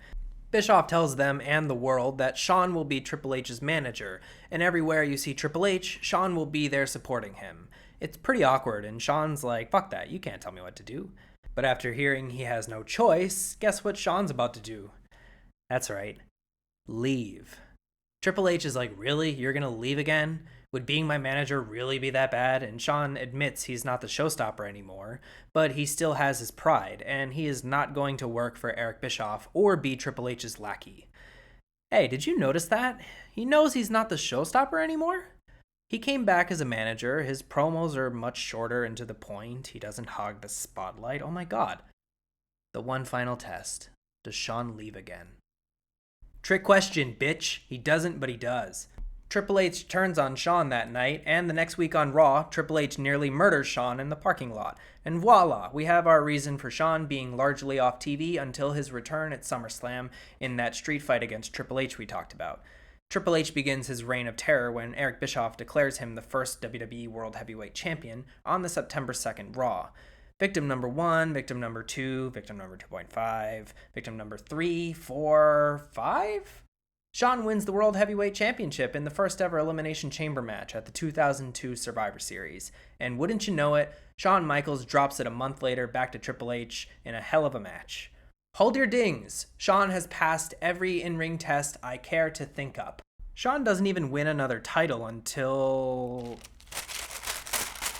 Bischoff tells them and the world that Shawn will be Triple H's manager, and everywhere you see Triple H, Shawn will be there supporting him. It's pretty awkward, and Shawn's like, fuck that, you can't tell me what to do. But after hearing he has no choice, guess what Shawn's about to do? That's right. Leave. Triple H is like, really? You're gonna leave again? Would being my manager really be that bad? And Shawn admits he's not the showstopper anymore, but he still has his pride, and he is not going to work for Eric Bischoff or be Triple H's lackey. Hey, did you notice that? He knows he's not the showstopper anymore? He came back as a manager. His promos are much shorter and to the point. He doesn't hog the spotlight. Oh my god. The one final test. Does Shawn leave again? Trick question, bitch. He doesn't, but he does. Triple H turns on Shawn that night, and the next week on Raw, Triple H nearly murders Shawn in the parking lot. And voila, we have our reason for Shawn being largely off TV until his return at SummerSlam in that street fight against Triple H we talked about. Triple H begins his reign of terror when Eric Bischoff declares him the first WWE World Heavyweight Champion on the September 2nd Raw. Victim number 1, victim number 2, victim number 2.5, victim number 3, 4, 5? Shawn wins the World Heavyweight Championship in the first ever Elimination Chamber match at the 2002 Survivor Series. And wouldn't you know it, Shawn Michaels drops it a month later back to Triple H in a hell of a match. Hold your dings! Shawn has passed every in-ring test I care to think up. Shawn doesn't even win another title until...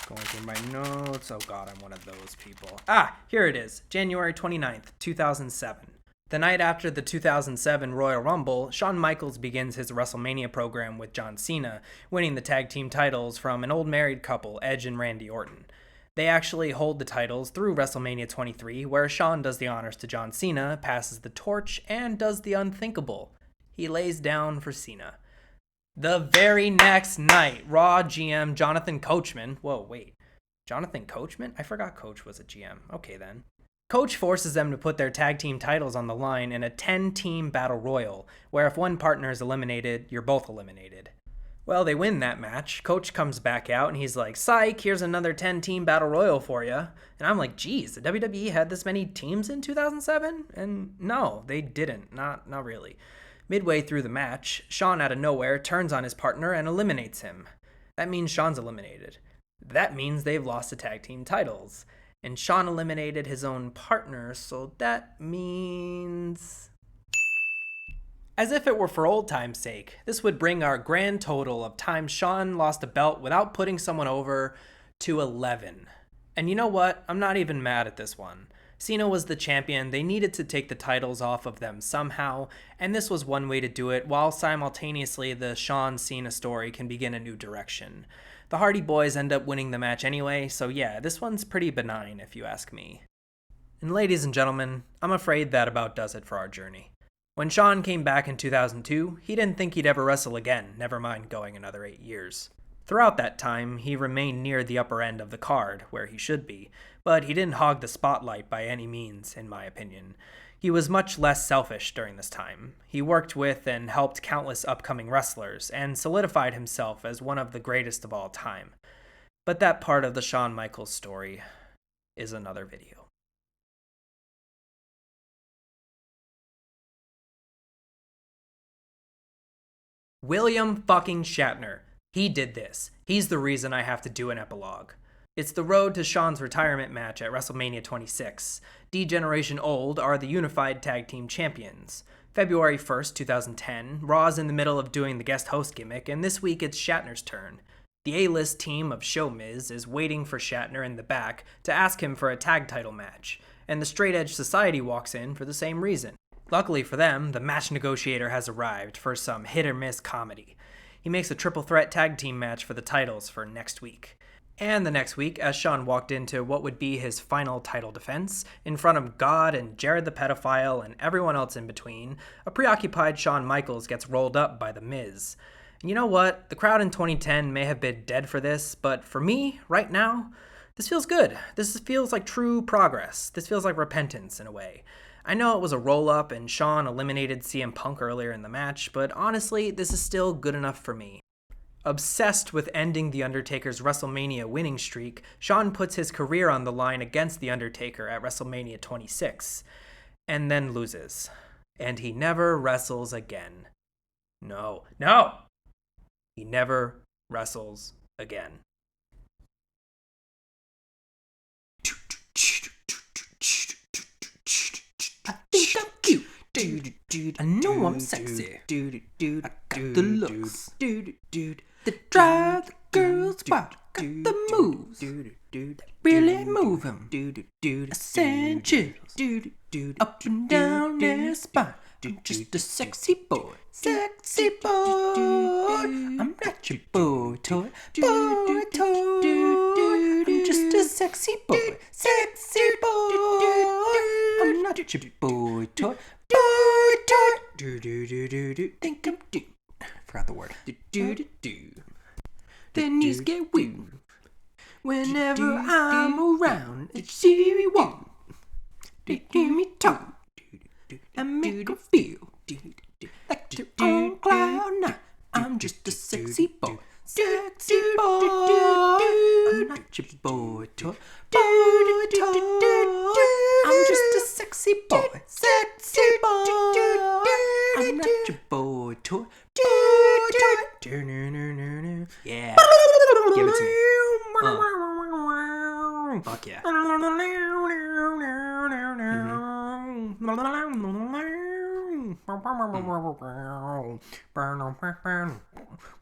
Going through my notes. Oh god, I'm one of those people. Here it is. January 29th, 2007. The night after the 2007 Royal Rumble, Shawn Michaels begins his WrestleMania program with John Cena, winning the tag team titles from an old married couple, Edge and Randy Orton. They actually hold the titles through WrestleMania 23, where Shawn does the honors to John Cena, passes the torch, and does the unthinkable. He lays down for Cena. The very next night, Raw GM Jonathan Coachman... Whoa, wait. Jonathan Coachman? I forgot Coach was a GM. Okay, then. Coach forces them to put their tag team titles on the line in a 10-team battle royal, where if one partner is eliminated, you're both eliminated. Well, they win that match. Coach comes back out and he's like, psych, here's another 10-team battle royal for you. And I'm like, geez, the WWE had this many teams in 2007? And no, they didn't. Not really. Midway through the match, Shawn out of nowhere turns on his partner and eliminates him. That means Shawn's eliminated. That means they've lost the tag team titles. And Shawn eliminated his own partner, so that means... As if it were for old time's sake, this would bring our grand total of times Shawn lost a belt without putting someone over to 11. And you know what? I'm not even mad at this one. Cena was the champion, they needed to take the titles off of them somehow, and this was one way to do it, while simultaneously the Shawn-Cena story can begin a new direction. The Hardy Boys end up winning the match anyway, so yeah, this one's pretty benign if you ask me. And ladies and gentlemen, I'm afraid that about does it for our journey. When Shawn came back in 2002, he didn't think he'd ever wrestle again, never mind going another 8 years. Throughout that time, he remained near the upper end of the card, where he should be, but he didn't hog the spotlight by any means, in my opinion. He was much less selfish during this time. He worked with and helped countless upcoming wrestlers, and solidified himself as one of the greatest of all time. But that part of the Shawn Michaels story is another video. William fucking Shatner. He did this. He's the reason I have to do an epilogue. It's the road to Shawn's retirement match at WrestleMania 26. D-Generation Old are the unified tag team champions. February 1st, 2010, Raw's in the middle of doing the guest host gimmick, and this week it's Shatner's turn. The A-list team of Show Miz is waiting for Shatner in the back to ask him for a tag title match, and the Straight Edge Society walks in for the same reason. Luckily for them, the match negotiator has arrived for some hit-or-miss comedy. He makes a triple threat tag team match for the titles for next week. And the next week, as Shawn walked into what would be his final title defense, in front of God and Jared the pedophile and everyone else in between, a preoccupied Shawn Michaels gets rolled up by The Miz. And you know what? The crowd in 2010 may have been dead for this, but for me, right now, this feels good. This feels like true progress. This feels like repentance in a way. I know it was a roll-up and Shawn eliminated CM Punk earlier in the match, but honestly, this is still good enough for me. Obsessed with ending The Undertaker's WrestleMania winning streak, Shawn puts his career on the line against The Undertaker at WrestleMania 26, and then loses. And he never wrestles again. No. He never wrestles again. I think I'm cute. I know I'm sexy. I got the looks that drive the girls wild. Got the moves that really move them. I send chills up and down their spine. I'm just a sexy boy. Sexy boy. I'm not your boy toy. Boy toy. I'm just a sexy boy. Sexy boy. I'm not your boy toy. Boy toy. Do do do do do. Think I'm do. Forgot the word. Do do do do. The knees get weak whenever I'm around. It's you want. They give me talk. I make her feel like they're on cloud nine. I'm just a sexy boy. Sexy boy. I'm not your boy toy. Boy toy. I'm just a sexy boy. Sexy boy. I'm not your boy toy. Boy toy. Yeah. Give it to me. Fuck yeah.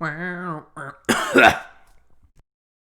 Mm-hmm.